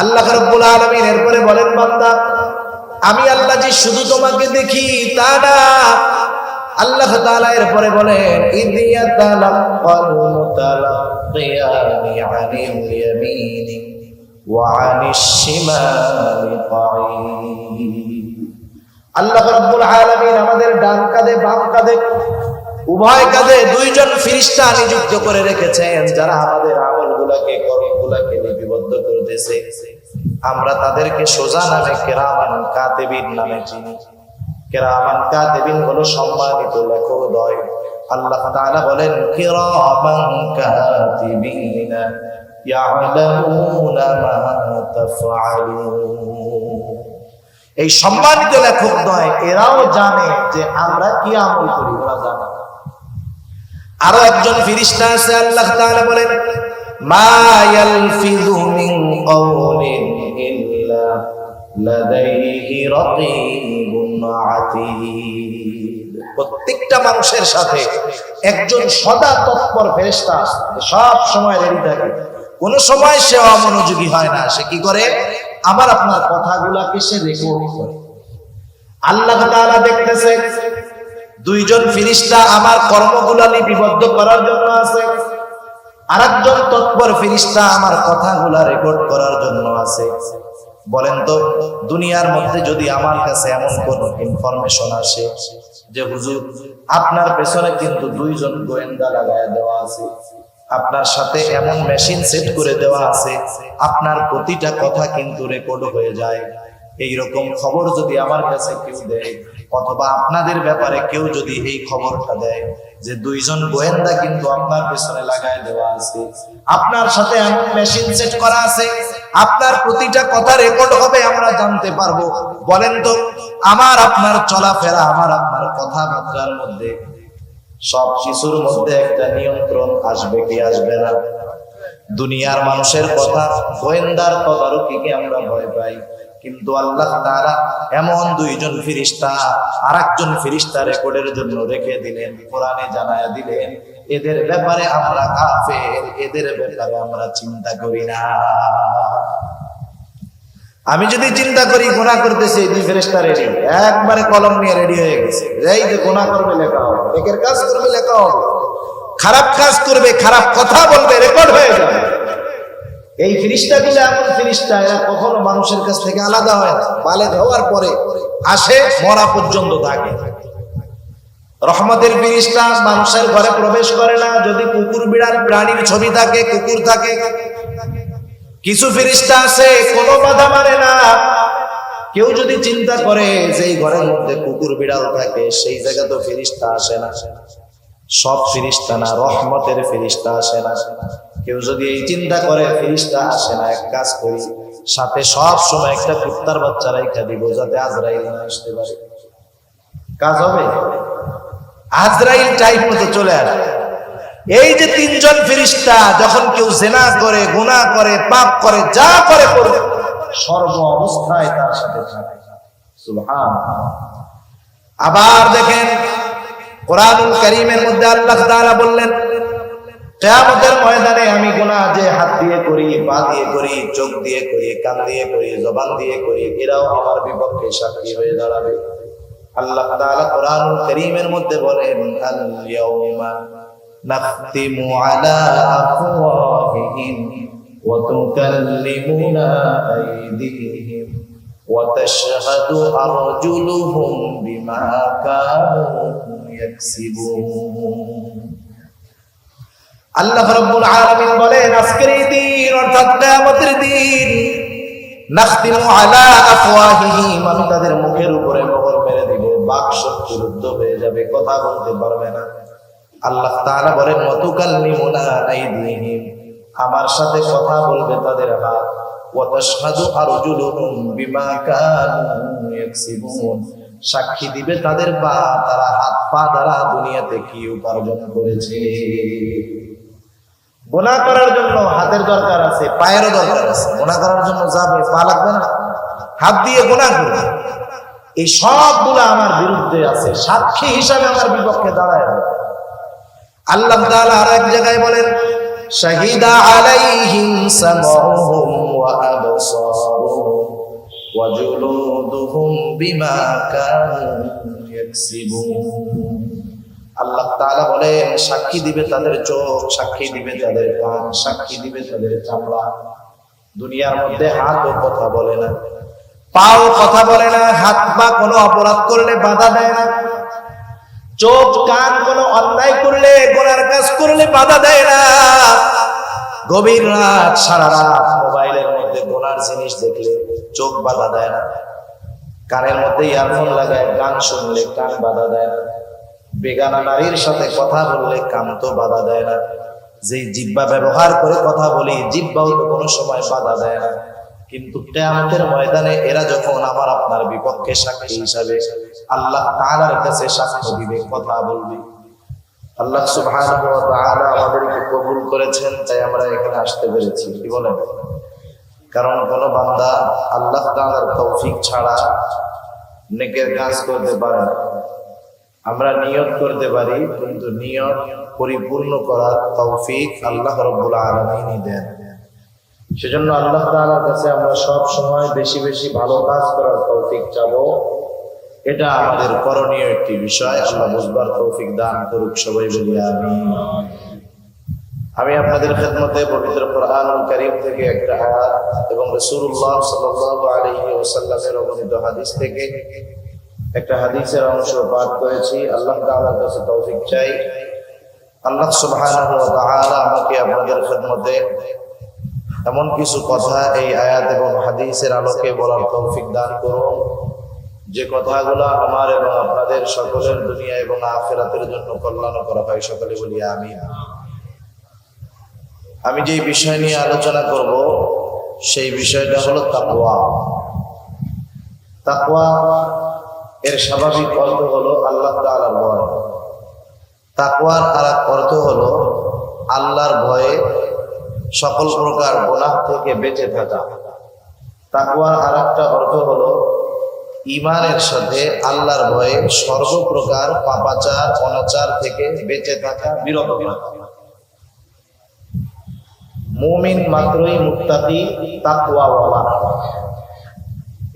আল্লাহ রাব্বুল আলামিন এরপরে বলেন, বান্দা আমি আল্লাহ যে শুধু তোমাকে দেখি তা না, আল্লাহ তাআলা এরপরে বলেন, ইদিয়াতালাক্কাল মুতালাক্কিয়ানি আনিল ইয়ামিনি ওয়া আনিশ শিমালি কাঈদ। আল্লাহ রাব্বুল আলামিন আমাদের ডান কাঁধে বাম কাঁধে উভয় কাঁধে দুইজন ফেরেশতা নিযুক্ত করে রেখেছেন, যারা আমাদের আমলগুলোকে কর্মগুলোকে লিপিবদ্ধ করতেছে। আমরা তাদেরকে সোজা নামে কিরামান কাতিবিন নামে চিনি। কিরামান কাতিবিন হলো সম্মানিত লেখকদ্বয়। আল্লাহ তাআলা বলেন, কিরামান কাতিবিনা ইয়ালামুনা মা তাফআলুন। এই সম্মানিত লেখকদ্বয় এরাও জানে যে আমরা কি আমল করি, ওরা জানে। আরো একজন ফেরেশতা আছে, আল্লাহ তাআলা বলেন, মা ইয়ালফিযু মিন কাওলিন ইল্লা লাদাইহি রাকীবুন আতীদ। প্রত্যেকটা মানুষের সাথে একজন সদা তৎপর ফেরেশতা সব সময় রেডি থাকে। কোন সময় সে অমনোযোগী হয় না। সে কি করে? আমার আপনার কথাগুলাকে সে রেকর্ড করে। আল্লাহ তাআলা দেখতেছে দুইজন ফেরেশতা আমার কর্মগুলা লিপিবদ্ধ করার জন্য আছে, আরেকজন তৎপর ফেরেশতা আমার কথাগুলা রেকর্ড করার জন্য আছে। বলেন তো, দুনিয়ার মধ্যে যদি আমার কাছে এমন কোন ইনফরমেশন আসে যে হুজুর আপনার পেছনে কিন্তু দুইজন গোয়েন্দা লাগায় দেওয়া আছে, আপনার সাথে এমন মেশিন সেট করে দেওয়া আছে, আপনার প্রতিটা কথা কিন্তু রেকর্ড হয়ে যায়, এইরকম খবর যদি আমার কাছে কেউ দেয়, অথবা আপনাদের ব্যাপারে কেউ যদি এই খবরটা দেয় যে দুইজন গোয়েন্দা কিন্তু আপনার পেছনে লাগায় দেওয়া আছে, আপনার সাথে এমন মেশিন সেট করা আছে, আপনার প্রতিটা কথা রেকর্ড হবে, আমরা জানতে পারবো। বলেন তো, আমার আপনার চলাফেরা, আমার আপনার কথাবার্তার মধ্যে সব কিছুর মধ্যে একটা নিয়ন্ত্রণ আসবে কি আসবে না? দুনিয়ার মানুষের কথা, গোয়েন্দার তদারকিকে আমরা ভয় পাই, কিন্তু আল্লাহ তাআলা এমন দুইজন ফেরেশতা আরেকজন ফেরেশতা রেকর্ডের জন্য রেখে দিলেন। কোরআনে জানায়া দিলেন, এদের ব্যাপারে আমরা কাফের, এদের ব্যাপারে আমরা চিন্তা করি না। আমি যদি চিন্তা করি গুনাহ করতেছি, দুই ফেরেশতা রেডি, একবারে কলম নিয়ে রেডি হয়ে গেছে, এই যে গুনাহ করবে লেখা হবে, নেকের কাজ করবে লেখা হবে, খারাপ কাজ করবে, খারাপ কথা বলবে, রেকর্ড হয়ে যাবে। এই ফেরেশতাগুলো এমন ফেরেশতা, এরা কখনো মানুষের কাছ থেকে আলাদা হয় না। বালেগ হওয়ার পরে আসে, মরা পর্যন্ত থাকে। রহমতের ফেরেশতা মানুষের ঘরে প্রবেশ করে না যদি কুকুর বিড়াল প্রাণীর ছবি থাকে, কুকুর থাকে। কিছু ফেরেশতা আছে কোনো বাধা মানে না। কেউ যদি চিন্তা করে যে এই ঘরের মধ্যে কুকুর বিড়াল থাকে, সেই জায়গা তো ফেরেশতা আসে না। সব ফেরেশতা না, রহমতের ফেরেশতা আসে না। কেউ যদি এই চিন্তা করে ফেরেশতা আসে না, এক কাজ করি, সাথে সব সময় একটা কুত্তার বাচ্চা রাইখা দিব, যাতে আজরাইল না আসতে পারে। কাজ হবে? আজরাইল টাইপ মতো চলে আসে। এই যে তিনজন ফেরেশতা, যখন কেউ জিনা করে, গুনাহ করে, পাপ করে, যা করে করবে, সর্ব অবস্থায় তার সাথে থাকে। সুবহানাল্লাহ। আবার দেখেন কোরআনুল কারীমের মধ্যে আল্লাহ তাআলা বললেন, কিয়ামতের ময়দানে আমি গুনাহ যে হাত দিয়ে করি, পা দিয়ে করি, চোখ দিয়ে করি, কান দিয়ে করি, জবান দিয়ে করি, এরাও আমার বিপক্ষে সাক্ষী হয়ে দাঁড়াবে। আল্লাহ তাআলা কোরআনুল কারীমের মধ্যে বলেন, আল ইয়াউমা নাখতিমু আলা আফওয়াহিহিম ওয়া তুকাল্লিমুনা আইদিহিম ওয়া তাশহাদু আরজুলুহুম বিমা কানু ইয়াকসিবুন। আল্লাহ রাব্বুল আলামিন বলেন, আজকের এই দিন অর্থাৎ কিয়ামতের দিন, নাখতিমু আলা আফওয়াহিহিম, আমি তাদের মুখের উপরে মোহর মেরে দিব, বাক শক্তি রুদ্ধ হয়ে যাবে, কথা বলতে পারবে না। আল্লাহ তাআলা বলেন, ওয়া তুকাল্লিমুনা আইদিহিম, আমার সাথে কথা বলবে তাদের হাত, ওয়া তাশহাদু আরজুলুহুম বিমা কানু ইয়াকসিবুন, সাক্ষী দিবে তাদের পা, তারা হাত পা দ্বারা দুনিয়াতে কি উপার্জন করেছে। গুনাহ করার জন্য হাতের দরকার আছে, পায়েরও দরকার আছে। গুনাহ করার জন্য যাবে, পা লাগবে না? হাত দিয়ে গুনাহ করবে। এই সবগুলো আমার বিরুদ্ধে আছে, সাক্ষী হিসাবে আমার বিপক্ষে দাঁড়ায় যাবে। আল্লাহ তাআলা আর এক জায়গায় বলেন, শাহিদা আলাইহিম সামউহুম ওয়া আবসারুহুম وجلودهم بما كانوا يكسبون আল্লাহ তাআলা বলেন সাক্ষী দিবে তাদের চোখ, সাক্ষী দিবে তাদের কান, সাক্ষী দিবে তাদের চামড়া। দুনিয়ার মধ্যে হাতও কথা বলে না, পাও কথা বলে না, হাত পা কোনো অপরাধ করলে বাধা দেয় না, চোখ কান কোনো অন্যায় করলে গুনার কাজ করলে বাধা দেয় না। গভীর রাত সারা রাত মোবাইলের মধ্যে গুনার জিনিস দেখলে চোখ বাধা দেয় না, কানের মধ্যে ইয়ারফোন লাগায় গান শুনলে কান বাধা দেয় না, বেগানা নারীর সাথে কথা বললে কান তো বাধা দেয় না, যে জিহ্বা ব্যবহার করে কথা বলি জিহ্বাও তো কোনো সময় বাধা দেয় না। কিন্তু কিয়ামতের ময়দানে এরা যখন আমার আপনার বিপক্ষে সাক্ষী হিসাবে আল্লাহ তাআলার কাছে সাক্ষ্য দিবে, কথা বলবে। আল্লাহ সুবহানাহু ওয়া তাআলা আমাদেরকে কবুল করেছেন, তাই আমরা এখানে আসতে পেরেছি। কি বলেন? কারণ কোন বান্দা আল্লাহ তাআলার তৌফিক ছাড়া নেকের কাজ করতে পারে না। আমরা নিয়ত করতে পারি, কিন্তু নিয়ত পরিপূর্ণ করার তৌফিক আল্লাহ রাব্বুল আলামিনই দেন। সেজন্য আল্লাহ তাআলার কাছে আমরা সব সময় বেশি বেশি ভালো কাজ করার তৌফিক চাবো। এটা আমাদের করণীয় একটি বিষয়। আল্লাহ বুঝবার তৌফিক দান করুক, সবাই বলি আমিন। আমি আপনাদের খেদমতে পবিত্র কোরআনুল কারীম থেকে একটা আয়াত এবং রাসূলুল্লাহ সাল্লাল্লাহু আলাইহি ওয়াসাল্লামের অবনীত হাদিস থেকে একটা হাদিসের অংশ পাঠ করেছি। আল্লাহ তাআলার কাছে তৌফিক চাই। আল্লাহ সুবহানাহু ওয়া তাআলা আমাকে আপনাদের খেদমতে এমন কিছু কথা এই আয়াত এবং হাদিসের আলোকে বলার তৌফিক দান করুন, যে কথাগুলো আমার এবং আপনাদের সকলের দুনিয়া এবং আখিরাতের জন্য কল্যাণকর হয়। সকলে বলি আমিন। আমি যে বিষয় নিয়ে আলোচনা করব সেই বিষয়টা হলো তাকওয়া। তাকওয়া এর স্বাভাবিক অর্থ হলো আল্লাহ তাআলার ভয়। তাকওয়ার আরেক অর্থ হলো আল্লাহর ভয়ে সকল প্রকার গুনাহ থেকে বেঁচে থাকা। তাকওয়ার আরেকটা অর্থ হলো ঈমানের সাথে আল্লাহর ভয়ে সর্বপ্রকার পাপাচার অনাচার থেকে বেঁচে থাকা, বিরত থাকা। মুমিন মাত্রই মুত্তাকি, তাকওয়াওয়ালা।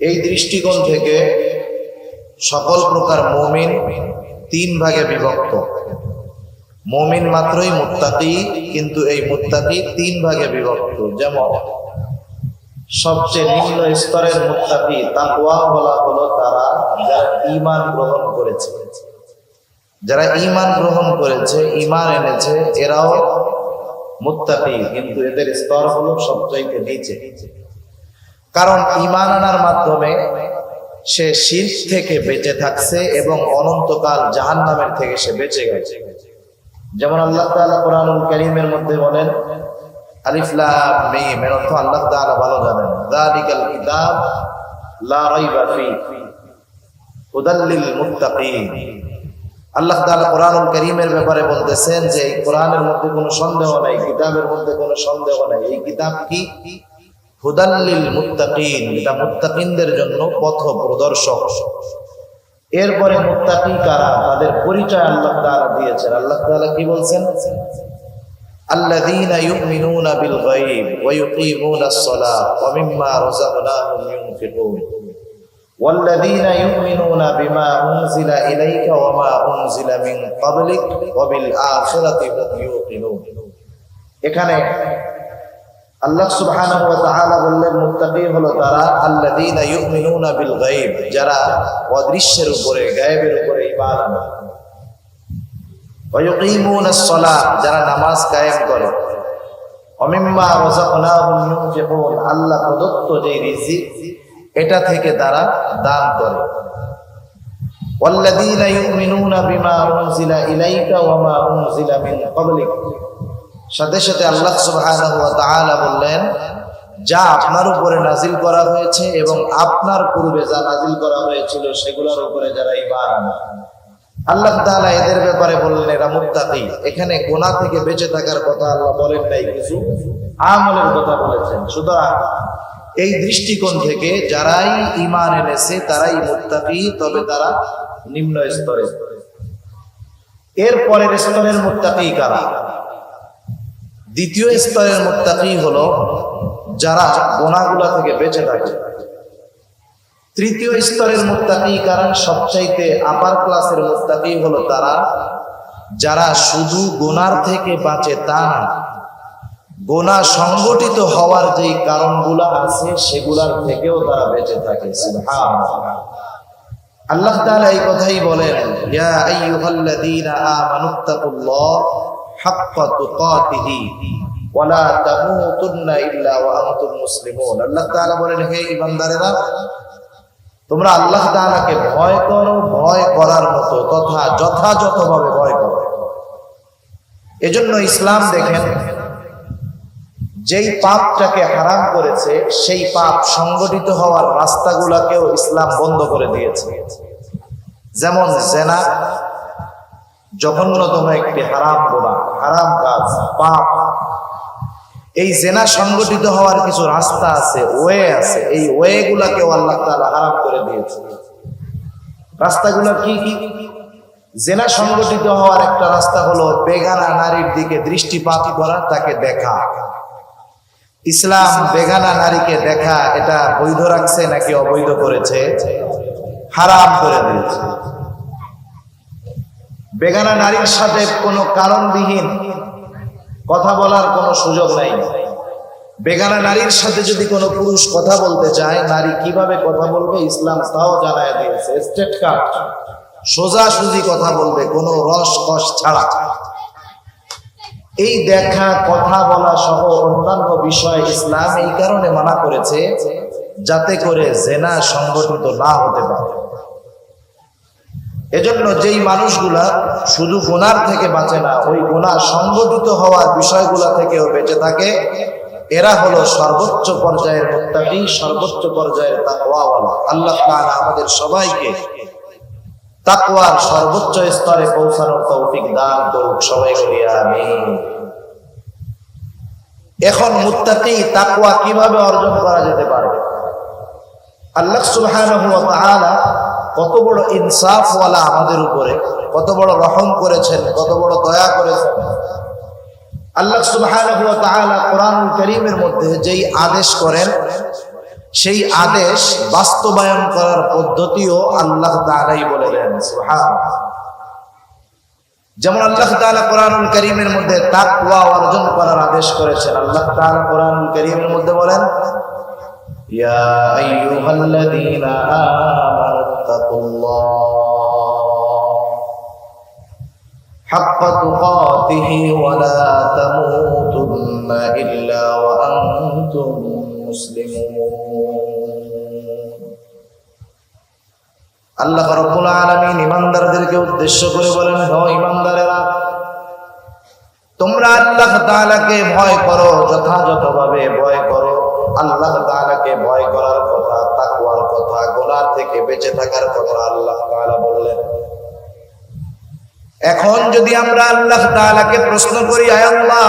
এই দৃষ্টিকোণ থেকে সকল প্রকার মুমিন তিন ভাগে বিভক্ত। মুমিন মাত্রই মুত্তাকি, কিন্তু এই মুত্তাকি তিন ভাগে বিভক্ত। যেমন সবচেয়ে নিম্ন স্তরের মুত্তাকি তাকওয়াওয়ালা হলো তারা যারা ঈমান গ্রহণ করেছে। যারা ঈমান গ্রহণ করেছে, ঈমান এনেছে, এরাও মুত্তাকি, কিন্তু এদের স্তর হলো সবচাইতে নিচে। কারণ ঈমান আনার মাধ্যমে সে শিরক থেকে বেঁচে থাকছে এবং অনন্তকাল জাহান্নামের থেকে সে বেঁচে গেছে। যেমন আল্লাহ তাআলা কোরআনুল কারীমের মধ্যে বলেন আলিফ লাম মিম, এর অর্থ আল্লাহ তাআলা ভালো জানেন। যালিকাল কিতাব লা রাইবা ফীহি হুদাল লিল মুত্তাকিন। আল্লাহ তাআলা কোরআনুল কারীমের ব্যাপারে বলতেছেন যে এই কোরআনের মধ্যে কোনো সন্দেহ নাই, কিতাবের মধ্যে কোনো সন্দেহ নাই। এই কিতাব কি? হুদাল লিল মুত্তাকিন, এটা মুত্তাকিনদের জন্য পথ প্রদর্শক। এরপরে মুত্তাকি কারা, তাদের পরিচয় আল্লাহ তাআলা দিয়েছেন। আল্লাহ তাআলা কি বলছেন? আল্লাযীনা ইউমিনুনা বিল গায়ব ওয়া ইউকিমুনাস সালাহ ওয়া মিম্মা রাযাকনাহুম ইউনফিকুন ওয়াল্লাযীনা ইউমিনুনা বিমা উনজিলা ইলাইকা ওয়া মা উনজিলা মিন ক্বাবলিক ওয়া বিল আখিরাতি হুম ইউকিনুন। এখানে আল্লাহ সুবহানাহু ওয়া তাআলা বললেন মুত্তাকি হলো তারা আল্লাযীনা ইউমিনুনা বিল গায়ব, যারা অদৃশ্যের উপরে, গায়েবের উপরে ঈমান আনে। ওয়া ইউকিমুনাস সালাহ, যারা নামাজ কায়েম করে। ওয়া মিম্মা রাযাকনাহুম ইউনফিকুন, আল্লাহ প্রদত্ত যে রিজিক এটা থেকে তারা দান করে। ওয়াল্লাযীনা ইউমিনুনা বিমা উনজিলা ইলাইকা ওয়া মা উনজিলা মিন ক্বাবলিক, সাথে সাথে আল্লাহ সুবহানাহু ওয়া তাআলা বললেন যা আপনার উপরে নাজিল করা হয়েছে এবং আপনার পূর্বে যা নাজিল করা হয়েছিল সেগুলোর উপরে যারা ঈমান আনে। আল্লাহ তাআলা এদের ব্যাপারে বললেন এরা মুত্তাকি। এখানে গুনাহ থেকে বেঁচে থাকার কথা আল্লাহ বলেন নাই, কিছু আমলের কথা বলেছেন। সুতরাং এই দৃষ্টিকোণ থেকে যারাই ঈমান এনেছে তারাই মুত্তাকি, তবে তারা নিম্ন স্তরে। এর পরের স্তরের মুত্তাকি কারা? দ্বিতীয় স্তরের মুত্তাকি হলো যারা গুনাহগুলো থেকে বেঁচে থাকে। তৃতীয় স্তরের মুত্তাকি কারণ সবচাইতে আপার ক্লাসের মুত্তাকি হলো তারা যারা শুধু গুনার থেকে বাঁচে তা না, গুনাহ সংগঠিত হওয়ার যে কারণগুলো আছে সেগুলোর থেকেও তারা বেঁচে থাকে। সুবহানাল্লাহ। আল্লাহ তাআলা এই কথাই বলেন, ইয়া আইয়ুহাল্লাযীনা আমানুত্তাকুল্লাহ হাক্কা তুকাতিহি ওয়া লা তামুতুন্না ইল্লা ওয়া আনতুম মুসলিমুন। আল্লাহ তাআলা বলেন, হে ঈমানদারেরা, তোমরা আল্লাহ তাআলাকে ভয় করো, ভয় করার মতো তথা যথাযথভাবে ভয় করো। এজন্য ইসলাম দেখেন যেই পাপটাকে হারাম করেছে সেই পাপ সংগঠিত হওয়ার রাস্তাগুলোকেও ইসলাম বন্ধ করে দিয়েছে। যেমন জেনা জঘন্যতম একটি হারাম গুনাহ, হারাম কাজ, পাপ। এই জেনা সংগঠিত হওয়ার কিছু রাস্তা আছে, ওয়ে আছে, এই ওয়ে গুলাকেও আল্লাহ তাআলা হারাম করে দিয়েছে। রাস্তাগুলো কি কি? জেনা সংগঠিত হওয়ার একটা রাস্তা হলো বেগানা নারীর দিকে দৃষ্টিপাত করা, তাকে দেখা। ইসলাম বেগানা নারীকে দেখা এটা বৈধ রাখছে নাকি অবৈধ করেছে? হারাম করে দিয়েছে। বেগানা নারীর সাথে কোনো কারণবিহীন কথা বলার কোনো সুযোগ নাই। বেগানা নারীর সাথে যদি কোনো পুরুষ কথা বলতে চায়, নারী কিভাবে কথা বলবে ইসলাম তাও জানায় দিয়েছে। স্ট্রেট কাট, সোজাসুজি কথা বলবে, কোনো রস কস ছাড়া। এই দেখা, কথা বলা সহ অন্যান্য বিষয় ইসলাম এই কারণে মানা করেছে যাতে করে জেনা সংগঠিত না হতে পারে। এজন্য যেই মানুষগুলা শুধু গুনার থেকে বাঁচে না, ওই গুনাহ সংগঠিত হওয়ার বিষয়গুলা থেকেও বেঁচে থাকে, এরা হলো সর্বোচ্চ পর্যায়ের মুত্তাকি, সর্বোচ্চ পর্যায়ের তাকওয়াওয়ালা। আল্লাহ তাআলা আমাদের সবাইকে তাকওয়ার সর্বোচ্চ স্তরে পৌঁছানোর তৌফিক দান করুক। সবাই বলি আমিন। এখন মুত্তাকি তাকওয়া কিভাবে অর্জন করা যেতে পারে? আল্লাহ সুবহানাহু ওয়া তাআলা কত বড় ইনসাফওয়ালা আমাদের উপরে, কত বড় রহম করেছেন, কত বড় দয়া করেছেন। আল্লাহ সুবহানাহু ওয়া তাআলা কোরআনুল কারীমের মধ্যে যেই আদেশ করেন সেই আদেশ বাস্তবায়ন করার পদ্ধতিও আল্লাহ তাআলাই বলে দেন। সুবহানাল্লাহ। যেমন আল্লাহ তাআলা কোরআনুল কারীমের মধ্যে তাকওয়া অর্জন করার আদেশ করেছেন। আল্লাহ তাআলা কোরআনুল কারীমের মধ্যে বলেন, ইয়া আইয়ুহাল্লাযীনা আমানুত্তাকুল্লাহ হাক্কা তুকাতিহি ওয়া লা তামুতুন্না ইল্লা ওয়া আনতুম মুসলিমুন। আল্লাহ রাব্বুল আলামিন ঈমানদারদেরকে উদ্দেশ্য করে বলেন, হে ঈমানদারেরা, তোমরা আল্লাহ তাআলাকে ভয় করো, যথাযথভাবে ভয় করো। আল্লাহ তাআলাকে ভয় করার কথা, তাকওয়ার কথা, গুনাহ থেকে বেঁচে থাকার কথা আল্লাহ তাআলা বললেন। এখন যদি আমরা আল্লাহ তাআলাকে প্রশ্ন করি, আয় আল্লাহ,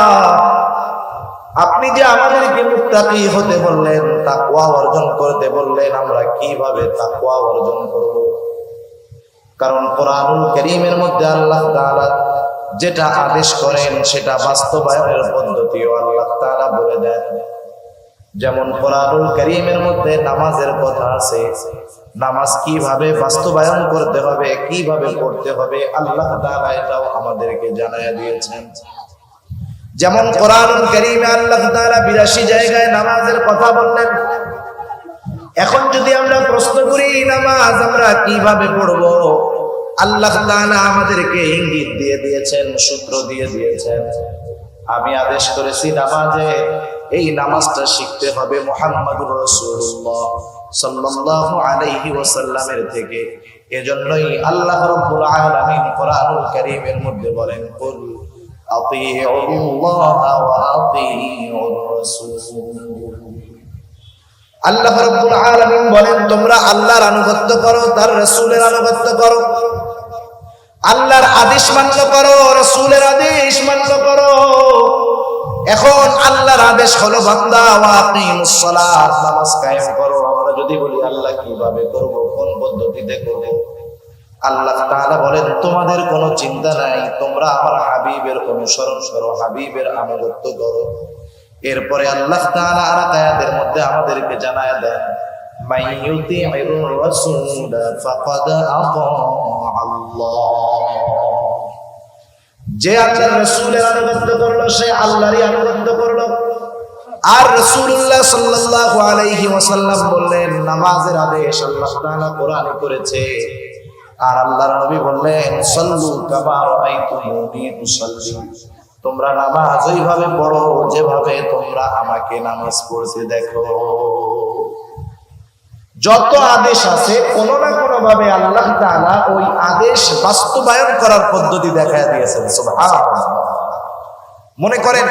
আপনি যে আমাদেরকে মুত্তাকি হতে বললেন, তাকওয়া অর্জন করতে বললেন, আমরা কিভাবে তাকওয়া অর্জন করব? কারণ কোরআনুল কারীমের মধ্যে আল্লাহ তাআলা যেটা আদেশ করেন সেটা বাস্তবায়নের পদ্ধতিও আল্লাহ তাআলা বলে দেন। যেমন কোরআনুল কারীমের মধ্যে নামাজের কথা আছে, নামাজ কিভাবে বাস্তবায়ন করতে হবে, কিভাবে পড়তে হবে, আল্লাহ তাআলা এটাও আমাদেরকে জানায় দিয়েছেন। যেমন কোরআনুল কারীমে আল্লাহ তাআলা ৮২ জায়গায় নামাজের কথা বললেন। এখন যদি আমরা প্রশ্ন করি নামাজ আমরা কিভাবে পড়বো, আল্লাহ তাআলা আমাদেরকে ইঙ্গিত দিয়ে দিয়েছেন, সূত্র দিয়ে দিয়েছেন। আমি আদেশ করেছি নামাজে, এই নামাজটা শিখতে হবে মুহাম্মদুর রাসূলুল্লাহ সাল্লাল্লাহু আলাইহি ওয়াসাল্লামের থেকে। এজন্যই আল্লাহ রাব্বুল আলামিন কোরআনুল কারীমের মধ্যে বলেন, কুল আতিউল্লাহ ওয়া আতিউর রাসূল। আল্লাহ রাব্বুল আলামিন বলেন, তোমরা আল্লাহর আনুগত্য করো, তার রাসূলের আনুগত্য করো। আল্লাহর আদেশ মান্য করো, রাসূলের আদেশ মান্য করো। এখন আল্লাহর আদেশ হলো বান্দা ওয়া আকিমুস সালাত, নামাজ কায়েম করো। আমরা যদি বলি আল্লাহ কিভাবে করব, কোন পদ্ধতিতে করব, আল্লাহ তাআলা বলেন, তোমাদের কোনো চিন্তা নাই, তোমরা আমার হাবিবের অনুসরণ করো, হাবিবের আনুগত্য করো। এরপরে আল্লাহ তাআলা আর আয়াতের মধ্যে আমাদেরকে জানায় দেন, মান ইউতি'ইর রাসূল ফাকাদ আতা'a আল্লাহ। যে আল্লাহর রাসূলের আনুগত্য করলো সে আল্লাহরই আনুগত্য করলো। আর রাসূলুল্লাহ সাল্লাল্লাহু আলাইহি ওয়াসাল্লাম বললেন নামাজের আদেশ আল্লাহ তাআলা কোরআনে করেছে, আর আল্লাহর নবী বললেন সাল্লু কামা রাআইতুমুনি উসাল্লি, তোমরা নামাজ ওইভাবে পড়ো যেভাবে তোমরা আমাকে নামাজ পড়তে দেখো। যত আদেশ আছে কোন না কোন ভাবে আল্লাহ তাআলা ওই আদেশ বাস্তবায়ন করার পদ্ধতি দেখায় দিয়েছেন। সুবহানাল্লাহ। মনে করেন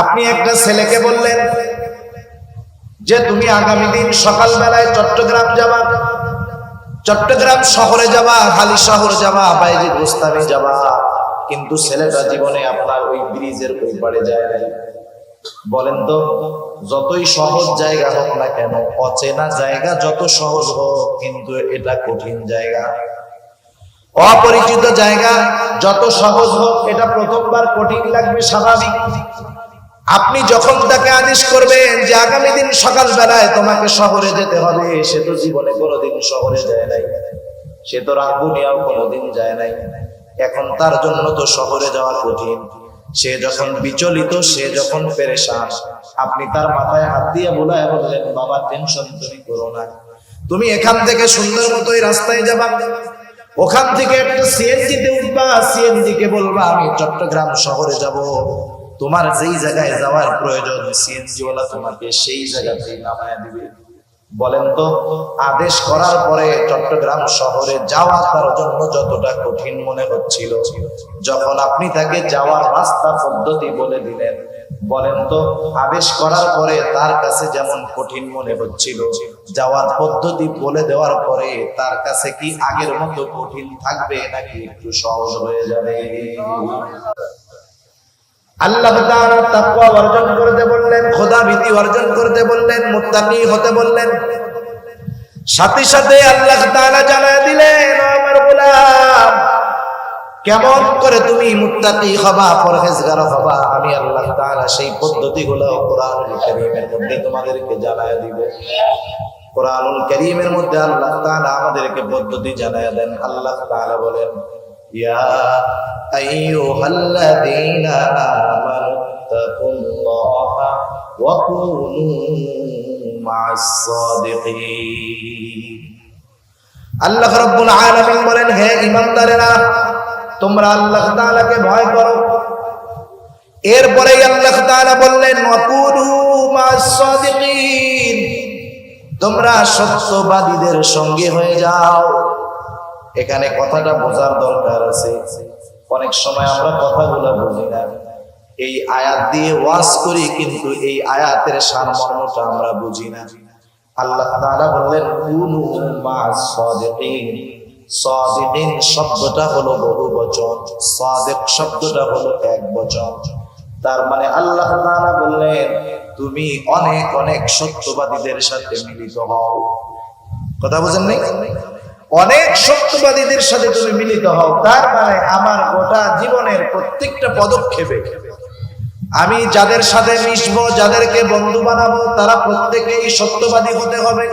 আপনি একটা ছেলেকে বললেন যে তুমি আগামী দিন সকাল বেলায় চট্টগ্রাম যাবা, চট্টগ্রাম শহরে যাবা, হালি শহর যাবা, বাইজিদ বুস্তানে যাবা, কিন্তু ছেলেটা জীবনে আপনার ওই ব্রিজের ওই পারে যায় নাই। বলেন তো, যতই সহজ জায়গা হোক না কেন, অচেনা জায়গা যত সহজ হোক, কিন্তু এটা কঠিন জায়গা। অপরিচিত জায়গা যত সহজ হোক, এটা প্রথমবার কঠিন লাগবে, স্বাভাবিক। আপনি যখন তাকে আদেশ করবেন যে আগামী দিন সকাল বেলায় তোমাকে শহরে যেতে হবে, সে তো জীবনে কোনোদিন শহরে যায় নাই, সে তো রাঙ্গুনিয়াও কোনোদিন যায় নাই। এখন তার জন্য তো শহরে যাওয়া কঠিন। সে যখন বিচলিত, সে যখন পেরেশান, আপনি তার মাথায় হাত দিয়ে বুলায় বললেন বাবা টেনশন তুমি করো না, তুমি এখান থেকে সুন্দর মতোই রাস্তায় যাবা, ওখান থেকে একটা সিএনজি তে উঠবা, সিএনজি কে বলবা আমি চট্টগ্রাম শহরে যাব, তোমার যেই জায়গায় যাওয়ার প্রয়োজন সিএনজি ওয়ালা তোমাকে সেই জায়গাতেই নামায় দিবে। বলেন তো, আদেশ করার পরে চট্টগ্রাম শহরে যাওয়া তার জন্য যতটা কঠিন মনে হচ্ছিল, যখন আপনি তাকে যাওয়ার রাস্তা পদ্ধতি বলে দিলেন, বলেন তো আদেশ করার পরে তার কাছে যেমন কঠিন মনে হচ্ছিল, যাওয়ার পদ্ধতি বলে দেওয়ার পরে তার কাছে কি আগের মতো কঠিন থাকবে নাকি একটু সহজ হয়ে যাবে? আল্লাহ তাআলা তাকওয়া অর্জন করতে বললেন, খোদা ভীতি অর্জন করতে বললেন, মুত্তাকি হতে বললেন। সাথে সাথে আল্লাহ তাআলা জানায় দিলেন আমার গোলাম, কেমন করে তুমি মুত্তাকি হবা, পরহেজগার হবা, আমি আল্লাহ তাআলা সেই পদ্ধতিগুলো কোরআনুল কারীমের মধ্যে তোমাদেরকে জানায় দিব। কোরআনুল কারীমের মধ্যে আল্লাহ তাআলা আমাদেরকে পদ্ধতি জানায় দেন। আল্লাহ তাআলা বলেন ইয়া আইয়ুহাল্লাযীনা আমানুত্তাকুল্লাহা ওয়া কুনু মা'আস সাদিকিন। আল্লাহ রাব্বুল আলামিন বলেন হে ঈমানদারেরা, তোমরা আল্লাহ তাআলাকে ভয় করো। এরপরে আল্লাহ তাআলা বললেন ওয়া কুনু মা'আস সাদিকিন, তোমরা সত্যবাদীদের সঙ্গে হয়ে যাও। এখানে কথাটা বোঝার দরকার আছে। অনেক সময় আমরা কথাগুলো বুঝি না, এই আয়াত দিয়ে ওয়াজ করি কিন্তু এই আয়াতের সারমর্মটা আমরা বুঝি না। আল্লাহ তাআলা বললেন কুনু মা'আস সাদিকিন। সাদিকিন শব্দটা হলো বহুবচন, সাদিক শব্দটা হলো একবচন। তার মানে আল্লাহ তাআলা বললেন তুমি অনেক অনেক সত্যবাদীদের সাথে মিলিত হও। কথা বুঝেন নাই? অনেক সত্যবাদীদের সাথে তুমি মিলিত হও, তার মানে আমার গোটা জীবনের প্রত্যেকটা পদক্ষেপে আমি যাদের সাথে মিশবো, যাদেরকে বন্ধু বানাবো, তারা প্রত্যেকেই সত্যবাদী হতে হবে।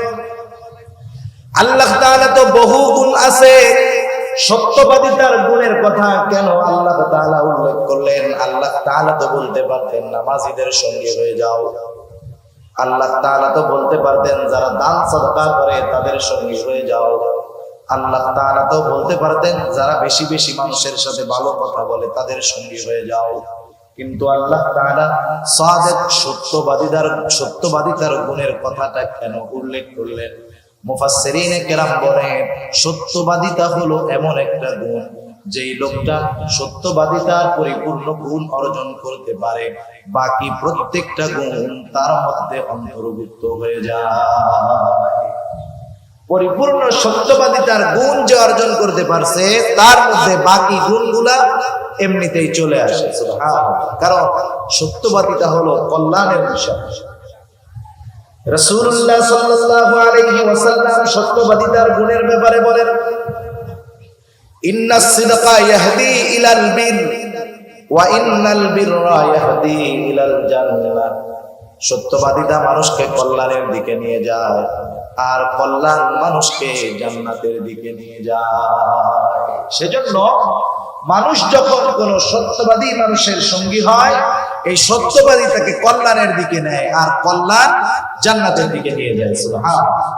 আল্লাহ তাআলা তো বহু গুণ আছে, সত্যবাদিতার গুণের কথা কেন আল্লাহ তাআলা উল্লেখ করলেন? আল্লাহ তাআলা তো বলতে পারতেন নামাজীদের সঙ্গে হয়ে যাও, আল্লাহ তাআলা তো বলতে পারতেন যারা দান সাদকা করে তাদের সঙ্গে হয়ে যাও, আল্লাহ তাআলা তো বলতে পারতেন যারা বেশি বেশি মানুষের সাথে ভালো কথা বলে তাদের সঙ্গে হয়ে যাও। কিন্তু আল্লাহ তাআলা সাদিক সত্যবাদিতার গুণের কথাটা কেন উল্লেখ করলেন? মুফাসসিরিনে কেরাম বলেন সত্যবাদিতা হলো এমন একটা গুণ যেই লোকটা সত্যবাদিতার পরিপূর্ণ গুণ অর্জন করতে পারে, বাকি প্রত্যেকটা গুণ তার মধ্যে অন্তর্ভুক্ত হয়ে যায়। পরিপূর্ণ সত্যবাদিতার গুণ যে অর্জন করতে পারছে তার মধ্যে বাকি গুণগুলা এমনিতেই চলে আসে। সুবহানাল্লাহ। কারণ সত্যবাদিতা হলো কল্যাণের বিষয়। রাসূলুল্লাহ সাল্লাল্লাহু আলাইহি ওয়াসাল্লাম সত্যবাদিতার গুণের ব্যাপারে বলেন ইন্নাস সিদকা ইয়াহদি ইলাল বির ওয়া ইন্নাল বিররা ইয়াহদি ইলাল জান্নাহ। সত্যবাদিতা মানুষকে কল্যাণের দিকে নিয়ে যায়, আর কল্যাণ মানুষকে জান্নাতের দিকে নিয়ে যায়। সেজন্য মানুষ যখন কোন সত্যবাদী মানুষের সঙ্গী হয়, এই সত্যবাদী তাকে কল্যাণের দিকে নেয়, আর কল্যাণ জান্নাতের দিকে নিয়ে যায়। সুবহানাল্লাহ।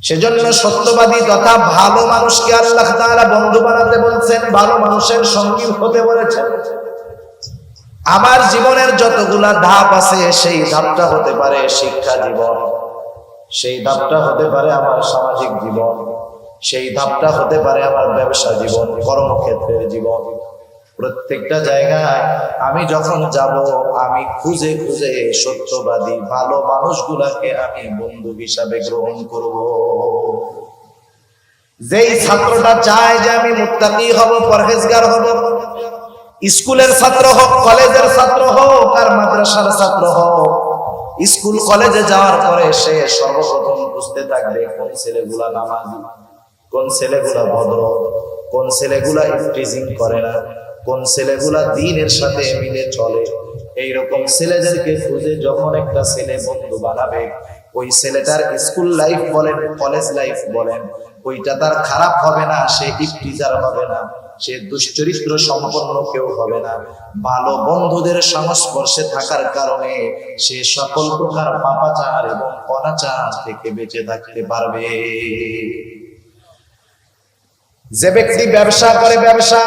সেজন্য সত্যবাদী তথা ভালো মানুষকে আল্লাহ তাআলা বন্ধু বানাতে বলছেন, ভালো মানুষের সঙ্গী হতে বলেছেন। আমার জীবনের যতগুলা ধাপ আছে, সেই ধাপটা হতে পারে শিক্ষা জীবন, সেই ধাপটা হতে পারে আমার সামাজিক জীবন, সেই ধাপটা হতে পারে আমার ব্যবসা জীবন, কর্মক্ষেত্রের জীবন। প্রত্যেকটা জায়গায় আমি যখন যাব, আমি খুঁজে খুঁজে সত্যবাদী ভালো মানুষগুলাকে আমি বন্ধু হিসাবে গ্রহণ করব। যেই ছাত্রটা চায় যে আমি মুত্তাকি হব, পরহেজগার হব, স্কুলের ছাত্র হোক, কলেজের ছাত্র হোক, আর মাদ্রাসার ছাত্র হোক, স্কুল কলেজে যাওয়ার পরে সে সর্বপ্রথম বুঝতে থাকবে কোন ছেলেগুলা নামাজি, কোন ছেলেগুলা ভদ্র, কোন ছেলেগুলা ইফটিজিং করে না, কোন ছেলেগুলা দ্বীনের সাথে মিলে চলে। এইরকম ছেলেদেরকে খুঁজে যখন একটা ছেলে বন্ধু বানাবে, ওই ছেলেটার স্কুল লাইফ বলেন, কলেজ লাইফ বলেন, ওইটা তার খারাপ হবে না, সে ইফতিজার হবে না, সে দুশ্চরিত্র সম্পন্ন কেউ হবে না। ভালো বন্ধুদের সংস্পর্শে থাকার কারণে সে সকল প্রকার পাপাচার এবং অনাচার থেকে বেঁচে থাকতে পারবে। যে ব্যক্তি ব্যবসা করে, ব্যবসা